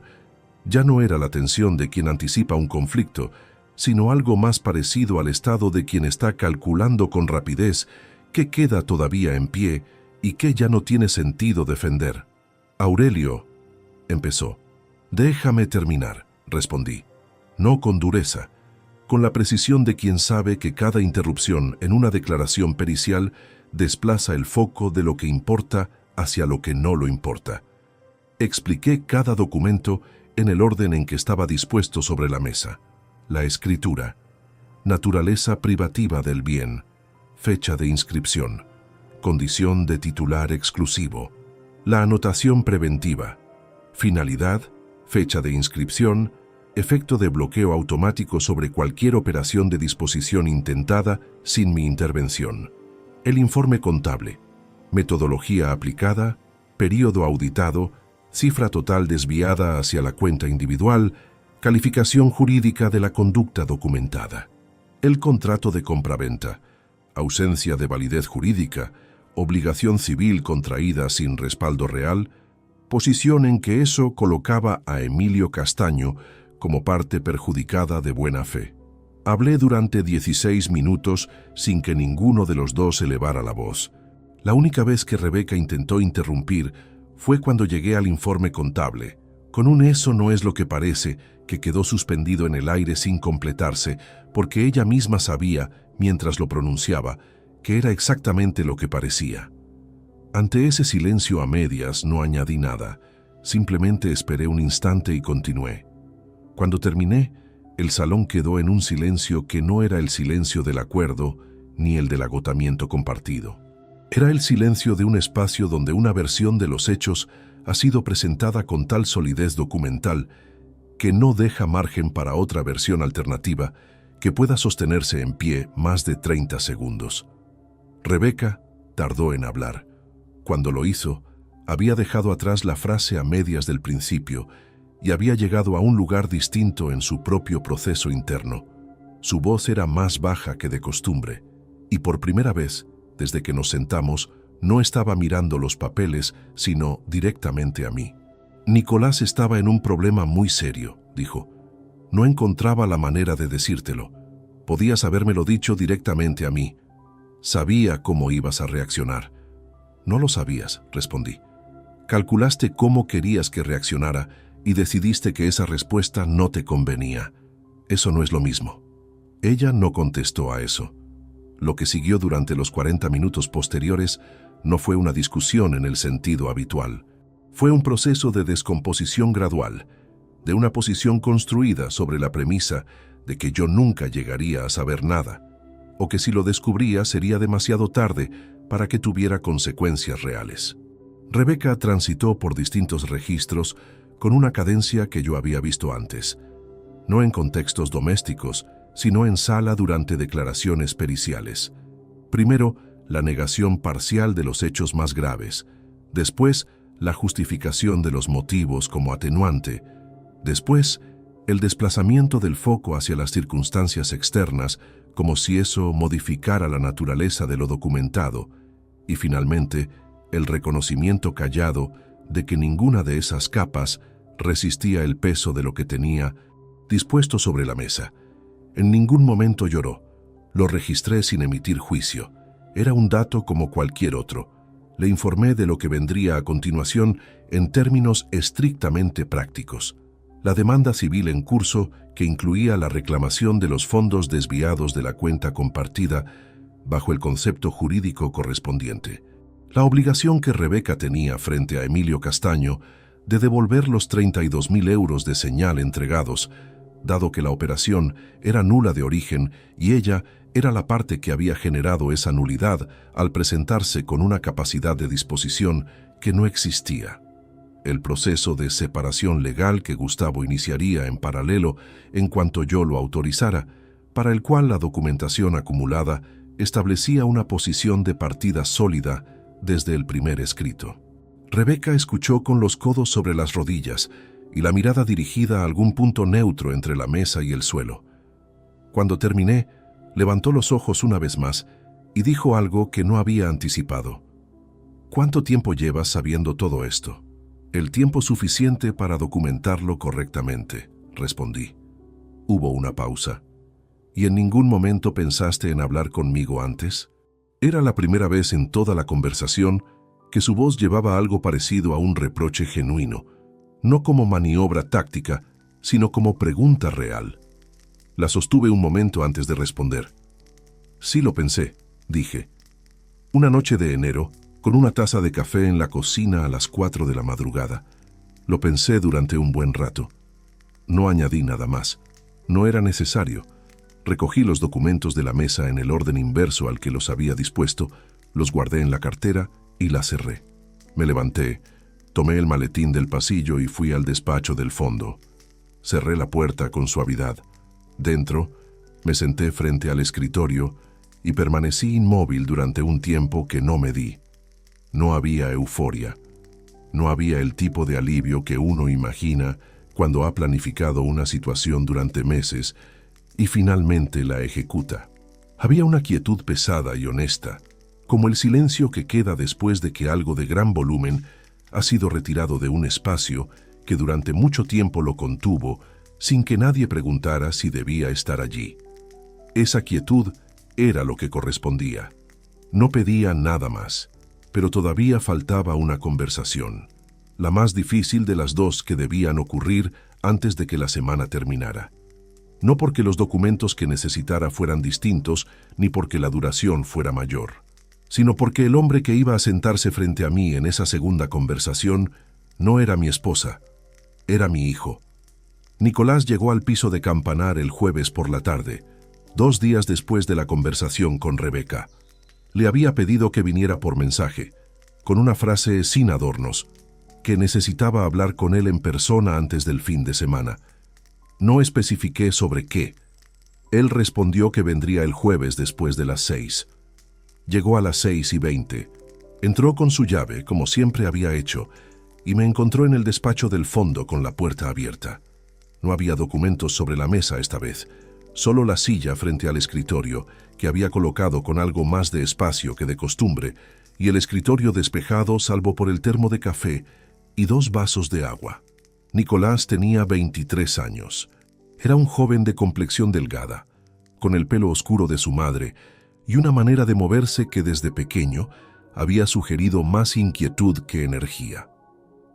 Ya no era la tensión de quien anticipa un conflicto, sino algo más parecido al estado de quien está calculando con rapidez qué queda todavía en pie y qué ya no tiene sentido defender. Aurelio, empezó. Déjame terminar, respondí. No con dureza, con la precisión de quien sabe que cada interrupción en una declaración pericial desplaza el foco de lo que importa hacia lo que no lo importa. Expliqué cada documento en el orden en que estaba dispuesto sobre la mesa. La escritura, naturaleza privativa del bien, fecha de inscripción, condición de titular exclusivo, la anotación preventiva, finalidad, fecha de inscripción, efecto de bloqueo automático sobre cualquier operación de disposición intentada sin mi intervención, el informe contable, metodología aplicada, período auditado, cifra total desviada hacia la cuenta individual, Calificación jurídica de la conducta documentada. El contrato de compraventa. Ausencia de validez jurídica. Obligación civil contraída sin respaldo real. Posición en que eso colocaba a Emilio Castaño como parte perjudicada de buena fe. Hablé durante 16 minutos sin que ninguno de los dos elevara la voz. La única vez que Rebeca intentó interrumpir fue cuando llegué al informe contable, con un "eso no es lo que parece", que quedó suspendido en el aire sin completarse, porque ella misma sabía, mientras lo pronunciaba, que era exactamente lo que parecía. Ante ese silencio a medias no añadí nada, simplemente esperé un instante y continué. Cuando terminé, el salón quedó en un silencio que no era el silencio del acuerdo ni el del agotamiento compartido. Era el silencio de un espacio donde una versión de los hechos ha sido presentada con tal solidez documental que no deja margen para otra versión alternativa que pueda sostenerse en pie más de 30 segundos. Rebeca tardó en hablar. Cuando lo hizo, había dejado atrás la frase a medias del principio y había llegado a un lugar distinto en su propio proceso interno. Su voz era más baja que de costumbre, y por primera vez, desde que nos sentamos, no estaba mirando los papeles, sino directamente a mí. Nicolás estaba en un problema muy serio, dijo. No encontraba la manera de decírtelo. Podías habérmelo dicho directamente a mí. Sabía cómo ibas a reaccionar. No lo sabías, respondí. Calculaste cómo querías que reaccionara y decidiste que esa respuesta no te convenía. Eso no es lo mismo. Ella no contestó a eso. Lo que siguió durante los 40 minutos posteriores no fue una discusión en el sentido habitual. Fue un proceso de descomposición gradual, de una posición construida sobre la premisa de que yo nunca llegaría a saber nada, o que si lo descubría sería demasiado tarde para que tuviera consecuencias reales. Rebeca transitó por distintos registros con una cadencia que yo había visto antes, no en contextos domésticos, sino en sala durante declaraciones periciales. Primero, la negación parcial de los hechos más graves, después, la justificación de los motivos como atenuante, después, el desplazamiento del foco hacia las circunstancias externas, como si eso modificara la naturaleza de lo documentado, y finalmente, el reconocimiento callado de que ninguna de esas capas resistía el peso de lo que tenía dispuesto sobre la mesa. En ningún momento lloró. Lo registré sin emitir juicio. Era un dato como cualquier otro. Le informé de lo que vendría a continuación en términos estrictamente prácticos. La demanda civil en curso, que incluía la reclamación de los fondos desviados de la cuenta compartida bajo el concepto jurídico correspondiente. La obligación que Rebeca tenía frente a Emilio Castaño de devolver los 32.000 euros de señal entregados, dado que la operación era nula de origen y ella era la parte que había generado esa nulidad al presentarse con una capacidad de disposición que no existía. El proceso de separación legal que Gustavo iniciaría en paralelo en cuanto yo lo autorizara, para el cual la documentación acumulada establecía una posición de partida sólida desde el primer escrito. Rebeca escuchó con los codos sobre las rodillas y la mirada dirigida a algún punto neutro entre la mesa y el suelo. Cuando terminé, levantó los ojos una vez más y dijo algo que no había anticipado. ¿Cuánto tiempo llevas sabiendo todo esto? El tiempo suficiente para documentarlo correctamente, respondí. Hubo una pausa. ¿Y en ningún momento pensaste en hablar conmigo antes? Era la primera vez en toda la conversación que su voz llevaba algo parecido a un reproche genuino, no como maniobra táctica, sino como pregunta real. La sostuve un momento antes de responder. Sí lo pensé, dije. Una noche de enero, con una taza de café en la cocina a las 4 de la madrugada. Lo pensé durante un buen rato. No añadí nada más. No era necesario. Recogí los documentos de la mesa en el orden inverso al que los había dispuesto, los guardé en la cartera y la cerré. Me levanté, tomé el maletín del pasillo y fui al despacho del fondo. Cerré la puerta con suavidad. Dentro, me senté frente al escritorio y permanecí inmóvil durante un tiempo que no medí. No había euforia. No había el tipo de alivio que uno imagina cuando ha planificado una situación durante meses y finalmente la ejecuta. Había una quietud pesada y honesta, como el silencio que queda después de que algo de gran volumen ha sido retirado de un espacio que durante mucho tiempo lo contuvo sin que nadie preguntara si debía estar allí. Esa quietud era lo que correspondía. No pedía nada más, pero todavía faltaba una conversación, la más difícil de las dos que debían ocurrir antes de que la semana terminara. No porque los documentos que necesitara fueran distintos, ni porque la duración fuera mayor, sino porque el hombre que iba a sentarse frente a mí en esa segunda conversación no era mi esposa, era mi hijo. Nicolás llegó al piso de Campanar el jueves por la tarde, 2 días después de la conversación con Rebeca. Le había pedido que viniera por mensaje, con una frase sin adornos, que necesitaba hablar con él en persona antes del fin de semana. No especifiqué sobre qué. Él respondió que vendría el jueves después de las 6. Llegó a las 6:20. Entró con su llave, como siempre había hecho, y me encontró en el despacho del fondo con la puerta abierta. No había documentos sobre la mesa esta vez, solo la silla frente al escritorio, que había colocado con algo más de espacio que de costumbre, y el escritorio despejado salvo por el termo de café y 2 vasos de agua. Nicolás tenía 23 años. Era un joven de complexión delgada, con el pelo oscuro de su madre y una manera de moverse que desde pequeño había sugerido más inquietud que energía.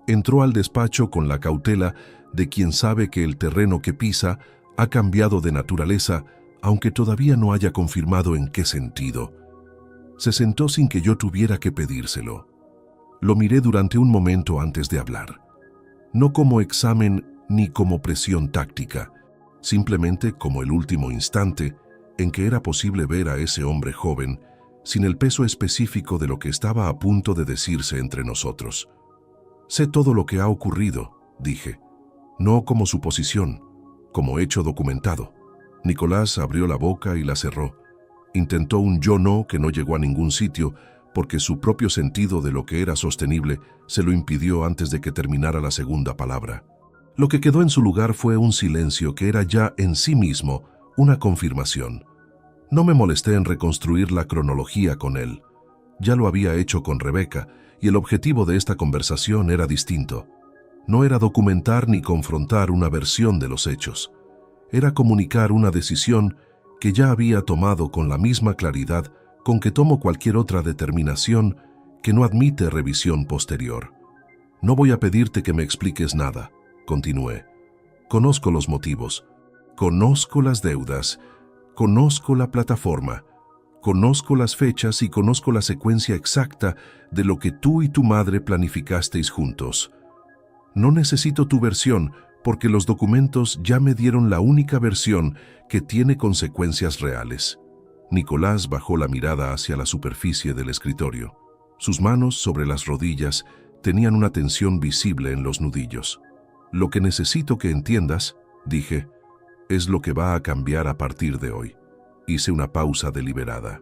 Entró al despacho con la cautela de quien sabe que el terreno que pisa ha cambiado de naturaleza, aunque todavía no haya confirmado en qué sentido. Se sentó sin que yo tuviera que pedírselo. Lo miré durante un momento antes de hablar. No como examen ni como presión táctica, simplemente como el último instante en que era posible ver a ese hombre joven sin el peso específico de lo que estaba a punto de decirse entre nosotros. Sé todo lo que ha ocurrido, dije, no como suposición, como hecho documentado. Nicolás abrió la boca y la cerró. Intentó un yo no que no llegó a ningún sitio, porque su propio sentido de lo que era sostenible se lo impidió antes de que terminara la segunda palabra. Lo que quedó en su lugar fue un silencio que era ya en sí mismo una confirmación. No me molesté en reconstruir la cronología con él. Ya lo había hecho con Rebeca, y el objetivo de esta conversación era distinto. No era documentar ni confrontar una versión de los hechos. Era comunicar una decisión que ya había tomado con la misma claridad con que tomo cualquier otra determinación que no admite revisión posterior. No voy a pedirte que me expliques nada, continué. Conozco los motivos, conozco las deudas, conozco la plataforma, conozco las fechas y conozco la secuencia exacta de lo que tú y tu madre planificasteis juntos. No necesito tu versión porque los documentos ya me dieron la única versión que tiene consecuencias reales. Nicolás bajó la mirada hacia la superficie del escritorio. Sus manos sobre las rodillas tenían una tensión visible en los nudillos. Lo que necesito que entiendas, dije, es lo que va a cambiar a partir de hoy. Hice una pausa deliberada.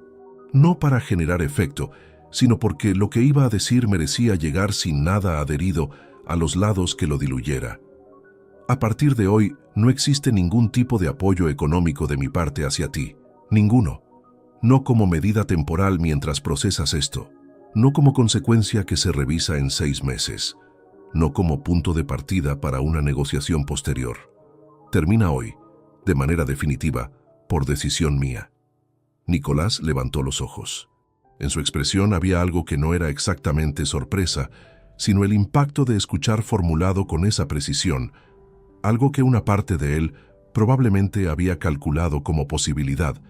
No para generar efecto, sino porque lo que iba a decir merecía llegar sin nada adherido a los lados que lo diluyera. A partir de hoy no existe ningún tipo de apoyo económico de mi parte hacia ti. Ninguno. No como medida temporal mientras procesas esto. No como consecuencia que se revisa en 6 meses. No como punto de partida para una negociación posterior. Termina hoy, de manera definitiva, por decisión mía. Nicolás levantó los ojos. En su expresión había algo que no era exactamente sorpresa, sino el impacto de escuchar formulado con esa precisión, algo que una parte de él probablemente había calculado como posibilidad,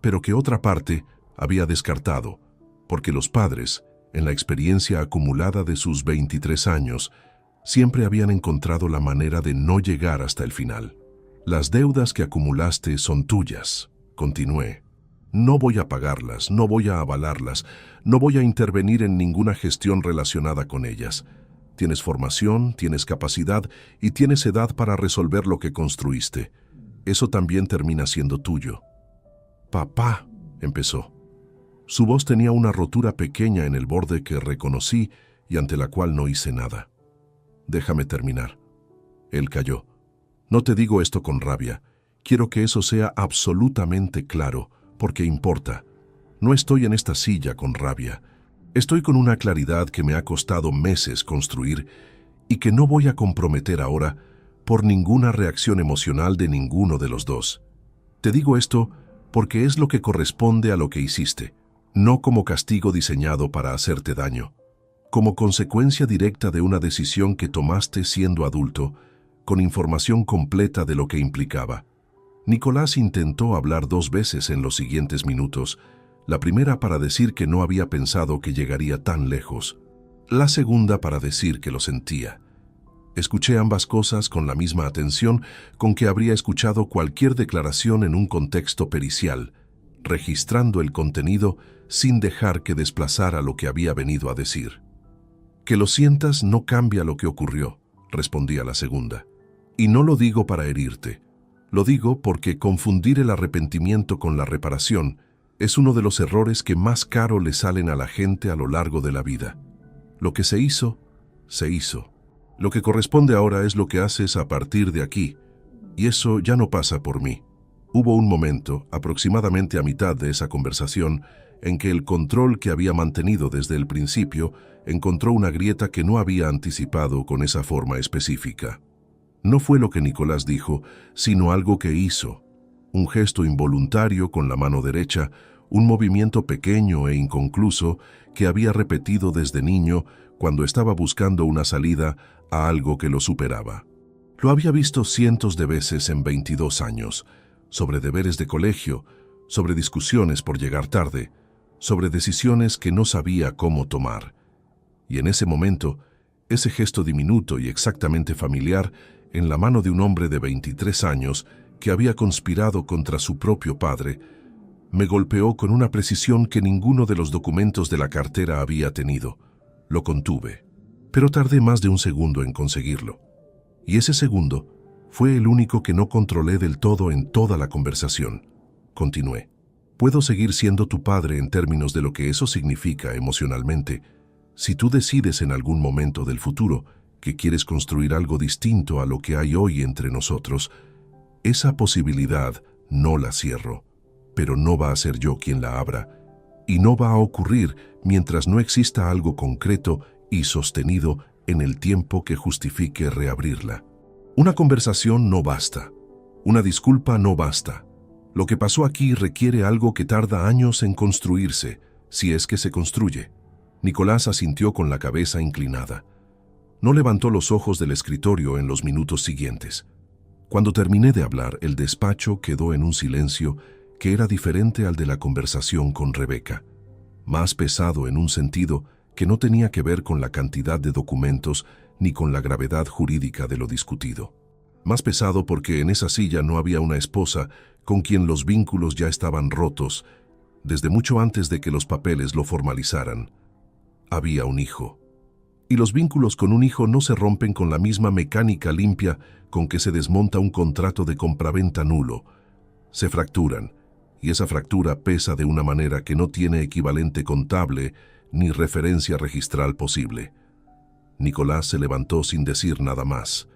pero que otra parte había descartado, porque los padres, en la experiencia acumulada de sus 23 años, siempre habían encontrado la manera de no llegar hasta el final. Las deudas que acumulaste son tuyas, continué. No voy a pagarlas, no voy a avalarlas, no voy a intervenir en ninguna gestión relacionada con ellas. Tienes formación, tienes capacidad y tienes edad para resolver lo que construiste. Eso también termina siendo tuyo. Papá, empezó. Su voz tenía una rotura pequeña en el borde que reconocí y ante la cual no hice nada. Déjame terminar. Él calló. No te digo esto con rabia. Quiero que eso sea absolutamente claro, porque importa. No estoy en esta silla con rabia. Estoy con una claridad que me ha costado meses construir y que no voy a comprometer ahora por ninguna reacción emocional de ninguno de los dos. Te digo esto porque es lo que corresponde a lo que hiciste, no como castigo diseñado para hacerte daño, como consecuencia directa de una decisión que tomaste siendo adulto, con información completa de lo que implicaba. Nicolás intentó hablar 2 veces en los siguientes minutos, la primera para decir que no había pensado que llegaría tan lejos, la segunda para decir que lo sentía. Escuché ambas cosas con la misma atención con que habría escuchado cualquier declaración en un contexto pericial, registrando el contenido sin dejar que desplazara lo que había venido a decir. Que lo sientas no cambia lo que ocurrió, respondí a la segunda. Y no lo digo para herirte. Lo digo porque confundir el arrepentimiento con la reparación es uno de los errores que más caro le salen a la gente a lo largo de la vida. Lo que se hizo, se hizo. Lo que corresponde ahora es lo que haces a partir de aquí, y eso ya no pasa por mí. Hubo un momento, aproximadamente a mitad de esa conversación, en que el control que había mantenido desde el principio encontró una grieta que no había anticipado con esa forma específica. No fue lo que Nicolás dijo, sino algo que hizo. Un gesto involuntario con la mano derecha, un movimiento pequeño e inconcluso que había repetido desde niño cuando estaba buscando una salida a algo que lo superaba. Lo había visto cientos de veces en 22 años, sobre deberes de colegio, sobre discusiones por llegar tarde, sobre decisiones que no sabía cómo tomar. Y en ese momento, ese gesto diminuto y exactamente familiar en la mano de un hombre de 23 años que había conspirado contra su propio padre, me golpeó con una precisión que ninguno de los documentos de la cartera había tenido. Lo contuve, pero tardé más de un segundo en conseguirlo. Y ese segundo fue el único que no controlé del todo en toda la conversación. Continué. Puedo seguir siendo tu padre en términos de lo que eso significa emocionalmente. Si tú decides en algún momento del futuro que quieres construir algo distinto a lo que hay hoy entre nosotros, esa posibilidad no la cierro, pero no va a ser yo quien la abra, y no va a ocurrir mientras no exista algo concreto y sostenido en el tiempo que justifique reabrirla. Una conversación no basta, una disculpa no basta. Lo que pasó aquí requiere algo que tarda años en construirse, si es que se construye. Nicolás asintió con la cabeza inclinada. No levantó los ojos del escritorio en los minutos siguientes. Cuando terminé de hablar, el despacho quedó en un silencio que era diferente al de la conversación con Rebeca. Más pesado en un sentido que no tenía que ver con la cantidad de documentos ni con la gravedad jurídica de lo discutido. Más pesado porque en esa silla no había una esposa con quien los vínculos ya estaban rotos, desde mucho antes de que los papeles lo formalizaran. Había un hijo. Y los vínculos con un hijo no se rompen con la misma mecánica limpia con que se desmonta un contrato de compraventa nulo. Se fracturan, y esa fractura pesa de una manera que no tiene equivalente contable ni referencia registral posible. Nicolás se levantó sin decir nada más.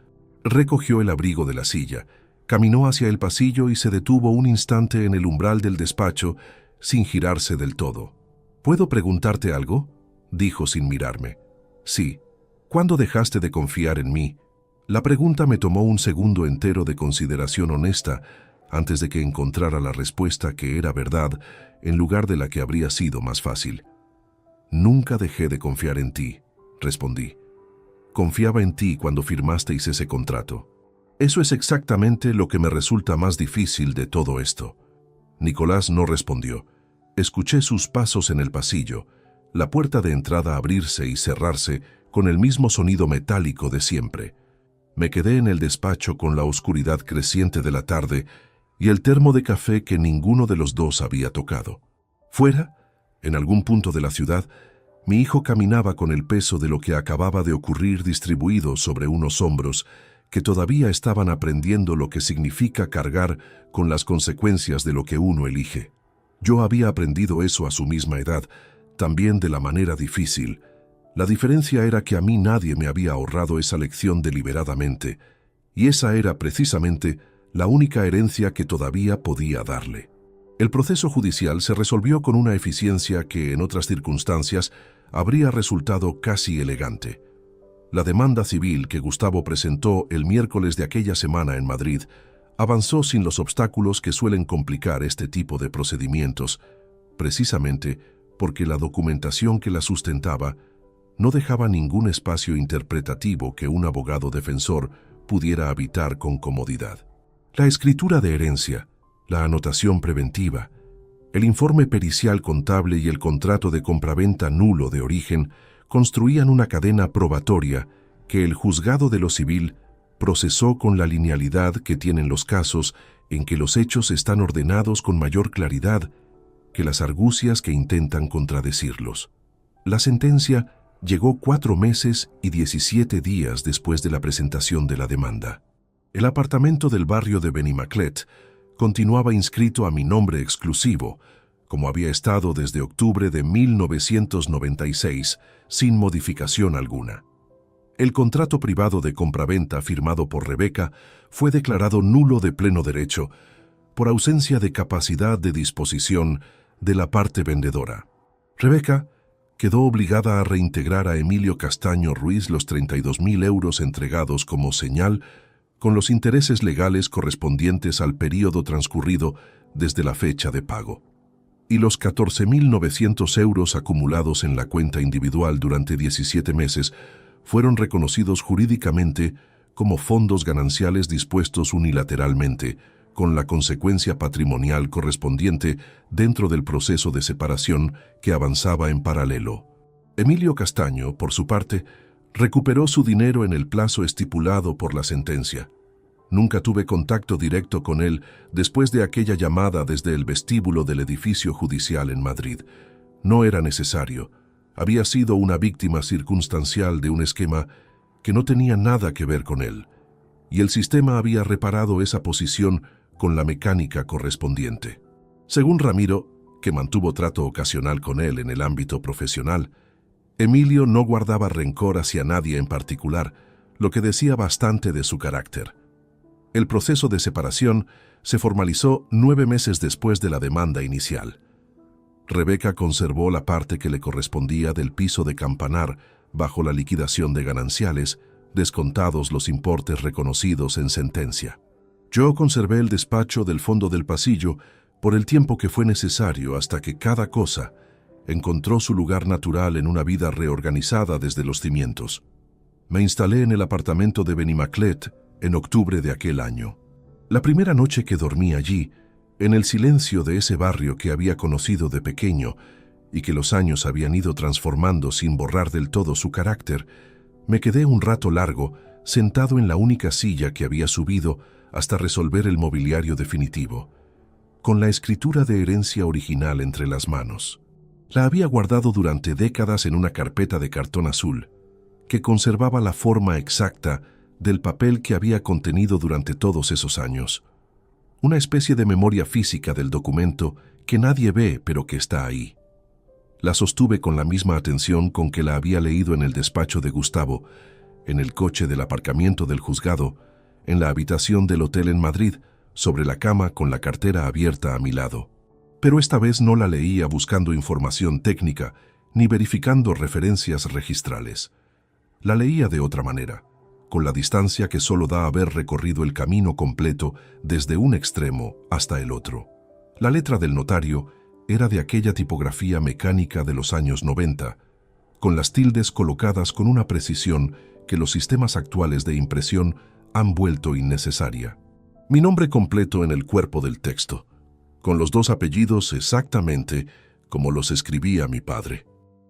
Recogió el abrigo de la silla, caminó hacia el pasillo y se detuvo un instante en el umbral del despacho sin girarse del todo. ¿Puedo preguntarte algo?, dijo sin mirarme. Sí. ¿Cuándo dejaste de confiar en mí? La pregunta me tomó un segundo entero de consideración honesta antes de que encontrara la respuesta que era verdad en lugar de la que habría sido más fácil. Nunca dejé de confiar en ti, respondí. Confiaba en ti cuando firmasteis ese contrato. Eso es exactamente lo que me resulta más difícil de todo esto. Nicolás no respondió. Escuché sus pasos en el pasillo, la puerta de entrada abrirse y cerrarse con el mismo sonido metálico de siempre. Me quedé en el despacho con la oscuridad creciente de la tarde y el termo de café que ninguno de los dos había tocado. Fuera, en algún punto de la ciudad, mi hijo caminaba con el peso de lo que acababa de ocurrir distribuido sobre unos hombros que todavía estaban aprendiendo lo que significa cargar con las consecuencias de lo que uno elige. Yo había aprendido eso a su misma edad, también de la manera difícil. La diferencia era que a mí nadie me había ahorrado esa lección deliberadamente, y esa era precisamente la única herencia que todavía podía darle. El proceso judicial se resolvió con una eficiencia que, en otras circunstancias, habría resultado casi elegante. La demanda civil que Gustavo presentó el miércoles de aquella semana en Madrid avanzó sin los obstáculos que suelen complicar este tipo de procedimientos, precisamente porque la documentación que la sustentaba no dejaba ningún espacio interpretativo que un abogado defensor pudiera habitar con comodidad. La escritura de herencia, la anotación preventiva, el informe pericial contable y el contrato de compraventa nulo de origen construían una cadena probatoria que el juzgado de lo civil procesó con la linealidad que tienen los casos en que los hechos están ordenados con mayor claridad que las argucias que intentan contradecirlos. La sentencia llegó 4 meses y 17 días después de la presentación de la demanda. El apartamento del barrio de Benimaclet continuaba inscrito a mi nombre exclusivo, como había estado desde octubre de 1996, sin modificación alguna. El contrato privado de compraventa firmado por Rebeca fue declarado nulo de pleno derecho por ausencia de capacidad de disposición de la parte vendedora. Rebeca quedó obligada a reintegrar a Emilio Castaño Ruiz los 32.000 euros entregados como señal con los intereses legales correspondientes al período transcurrido desde la fecha de pago, y los 14.900 euros acumulados en la cuenta individual durante 17 meses fueron reconocidos jurídicamente como fondos gananciales dispuestos unilateralmente, con la consecuencia patrimonial correspondiente dentro del proceso de separación que avanzaba en paralelo. Emilio Castaño, por su parte, recuperó su dinero en el plazo estipulado por la sentencia. Nunca tuve contacto directo con él después de aquella llamada desde el vestíbulo del edificio judicial en Madrid. No era necesario. Había sido una víctima circunstancial de un esquema que no tenía nada que ver con él, y el sistema había reparado esa posición con la mecánica correspondiente. Según Ramiro, que mantuvo trato ocasional con él en el ámbito profesional, Emilio no guardaba rencor hacia nadie en particular, lo que decía bastante de su carácter. El proceso de separación se formalizó 9 meses después de la demanda inicial. Rebeca conservó la parte que le correspondía del piso de Campanar bajo la liquidación de gananciales, descontados los importes reconocidos en sentencia. Yo conservé el despacho del fondo del pasillo por el tiempo que fue necesario hasta que cada cosa encontró su lugar natural en una vida reorganizada desde los cimientos. Me instalé en el apartamento de Benimaclet en octubre de aquel año. La primera noche que dormí allí, en el silencio de ese barrio que había conocido de pequeño y que los años habían ido transformando sin borrar del todo su carácter, me quedé un rato largo sentado en la única silla que había subido hasta resolver el mobiliario definitivo, con la escritura de herencia original entre las manos. La había guardado durante décadas en una carpeta de cartón azul, que conservaba la forma exacta del papel que había contenido durante todos esos años. Una especie de memoria física del documento que nadie ve pero que está ahí. La sostuve con la misma atención con que la había leído en el despacho de Gustavo, en el coche del aparcamiento del juzgado, en la habitación del hotel en Madrid, sobre la cama con la cartera abierta a mi lado. Pero esta vez no la leía buscando información técnica ni verificando referencias registrales. La leía de otra manera, con la distancia que solo da haber recorrido el camino completo desde un extremo hasta el otro. La letra del notario era de aquella tipografía mecánica de los años 90, con las tildes colocadas con una precisión que los sistemas actuales de impresión han vuelto innecesaria. Mi nombre completo en el cuerpo del texto, con los 2 apellidos exactamente como los escribía mi padre.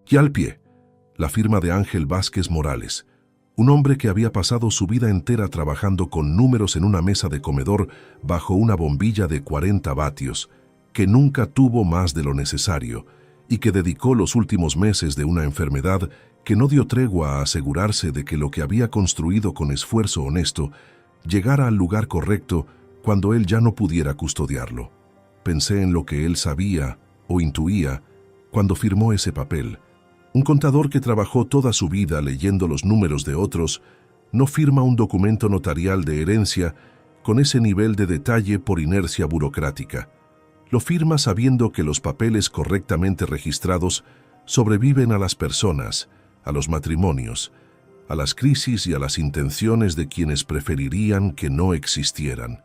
Y al pie, la firma de Ángel Vázquez Morales, un hombre que había pasado su vida entera trabajando con números en una mesa de comedor bajo una bombilla de 40 vatios, que nunca tuvo más de lo necesario y que dedicó los últimos meses de una enfermedad que no dio tregua a asegurarse de que lo que había construido con esfuerzo honesto llegara al lugar correcto cuando él ya no pudiera custodiarlo. Pensé en lo que él sabía o intuía cuando firmó ese papel. Un contador que trabajó toda su vida leyendo los números de otros No firma un documento notarial de herencia con ese nivel de detalle por inercia burocrática. Lo firma sabiendo que los papeles correctamente registrados sobreviven a las personas, a los matrimonios, a las crisis y a las intenciones de quienes preferirían que no existieran.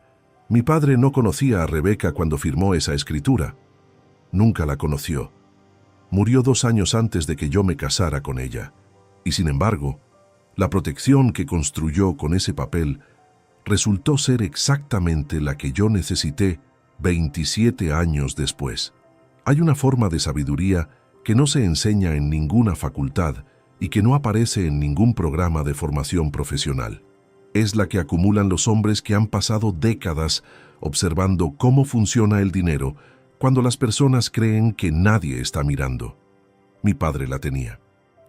Mi padre no conocía a Rebeca cuando firmó esa escritura. Nunca la conoció. Murió 2 años antes de que yo me casara con ella. Y sin embargo, la protección que construyó con ese papel resultó ser exactamente la que yo necesité 27 años después. Hay una forma de sabiduría que no se enseña en ninguna facultad y que no aparece en ningún programa de formación profesional. Es la que acumulan los hombres que han pasado décadas observando cómo funciona el dinero cuando las personas creen que nadie está mirando. Mi padre la tenía.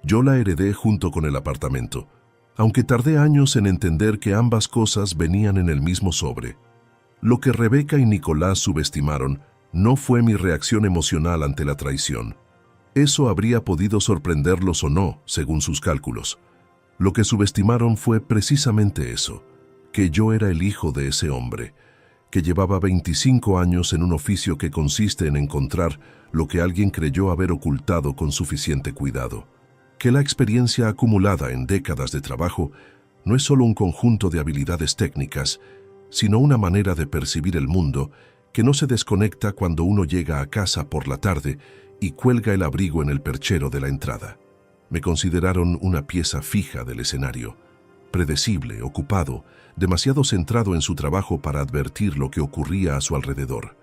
Yo la heredé junto con el apartamento, aunque tardé años en entender que ambas cosas venían en el mismo sobre. Lo que Rebeca y Nicolás subestimaron no fue mi reacción emocional ante la traición. Eso habría podido sorprenderlos o no, según sus cálculos. Lo que subestimaron fue precisamente eso, que yo era el hijo de ese hombre, que llevaba 25 años en un oficio que consiste en encontrar lo que alguien creyó haber ocultado con suficiente cuidado, que la experiencia acumulada en décadas de trabajo no es solo un conjunto de habilidades técnicas, sino una manera de percibir el mundo que no se desconecta cuando uno llega a casa por la tarde y cuelga el abrigo en el perchero de la entrada. Me consideraron una pieza fija del escenario, predecible, ocupado, demasiado centrado en su trabajo para advertir lo que ocurría a su alrededor.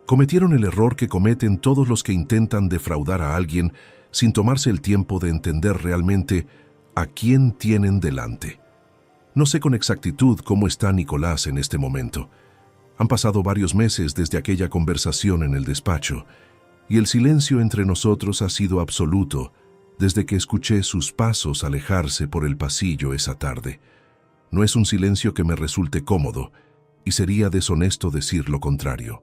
Cometieron el error que cometen todos los que intentan defraudar a alguien sin tomarse el tiempo de entender realmente a quién tienen delante. No sé con exactitud cómo está Nicolás en este momento. Han pasado varios meses desde aquella conversación en el despacho, y el silencio entre nosotros ha sido absoluto desde que escuché sus pasos alejarse por el pasillo esa tarde. No es un silencio que me resulte cómodo, y sería deshonesto decir lo contrario.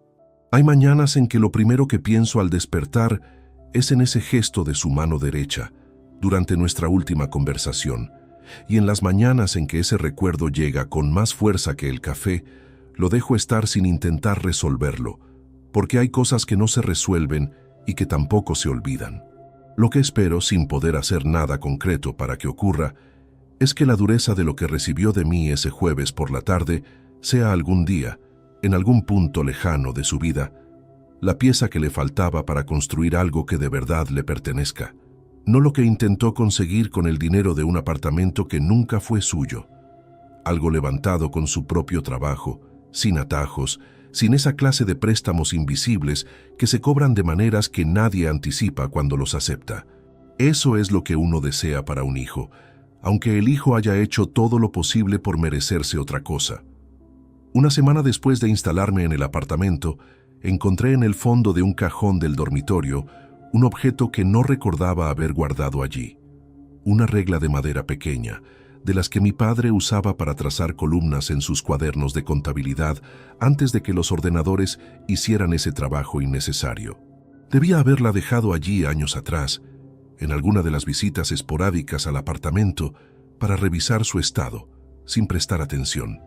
Hay mañanas en que lo primero que pienso al despertar es en ese gesto de su mano derecha, durante nuestra última conversación, y en las mañanas en que ese recuerdo llega con más fuerza que el café, lo dejo estar sin intentar resolverlo, porque hay cosas que no se resuelven y que tampoco se olvidan. Lo que espero, sin poder hacer nada concreto para que ocurra, es que la dureza de lo que recibió de mí ese jueves por la tarde sea algún día, en algún punto lejano de su vida, la pieza que le faltaba para construir algo que de verdad le pertenezca, no lo que intentó conseguir con el dinero de un apartamento que nunca fue suyo, algo levantado con su propio trabajo, sin atajos, sin esa clase de préstamos invisibles que se cobran de maneras que nadie anticipa cuando los acepta. Eso es lo que uno desea para un hijo, aunque el hijo haya hecho todo lo posible por merecerse otra cosa. Una semana después de instalarme en el apartamento, encontré en el fondo de un cajón del dormitorio un objeto que no recordaba haber guardado allí. Una regla de madera pequeña, de las que mi padre usaba para trazar columnas en sus cuadernos de contabilidad antes de que los ordenadores hicieran ese trabajo innecesario. Debía haberla dejado allí años atrás, en alguna de las visitas esporádicas al apartamento, para revisar su estado, sin prestar atención.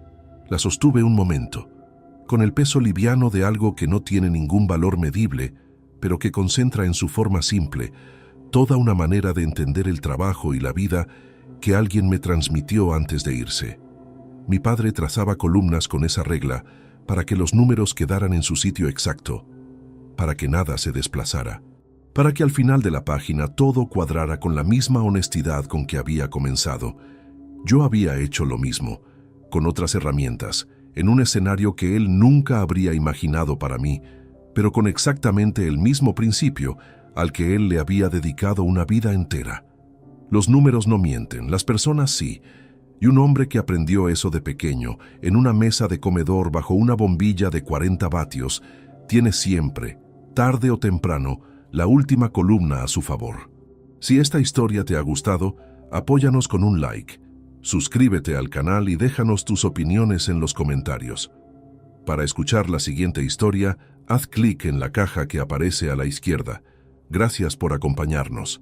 La sostuve un momento, con el peso liviano de algo que no tiene ningún valor medible, pero que concentra en su forma simple toda una manera de entender el trabajo y la vida que alguien me transmitió antes de irse. Mi padre trazaba columnas con esa regla para que los números quedaran en su sitio exacto, para que nada se desplazara, para que al final de la página todo cuadrara con la misma honestidad con que había comenzado. Yo había hecho lo mismo, con otras herramientas, en un escenario que él nunca habría imaginado para mí, pero con exactamente el mismo principio al que él le había dedicado una vida entera. Los números no mienten, las personas sí, y un hombre que aprendió eso de pequeño, en una mesa de comedor bajo una bombilla de 40 vatios, tiene siempre, tarde o temprano, la última columna a su favor. Si esta historia te ha gustado, apóyanos con un like, suscríbete al canal y déjanos tus opiniones en los comentarios. Para escuchar la siguiente historia, haz clic en la caja que aparece a la izquierda. Gracias por acompañarnos.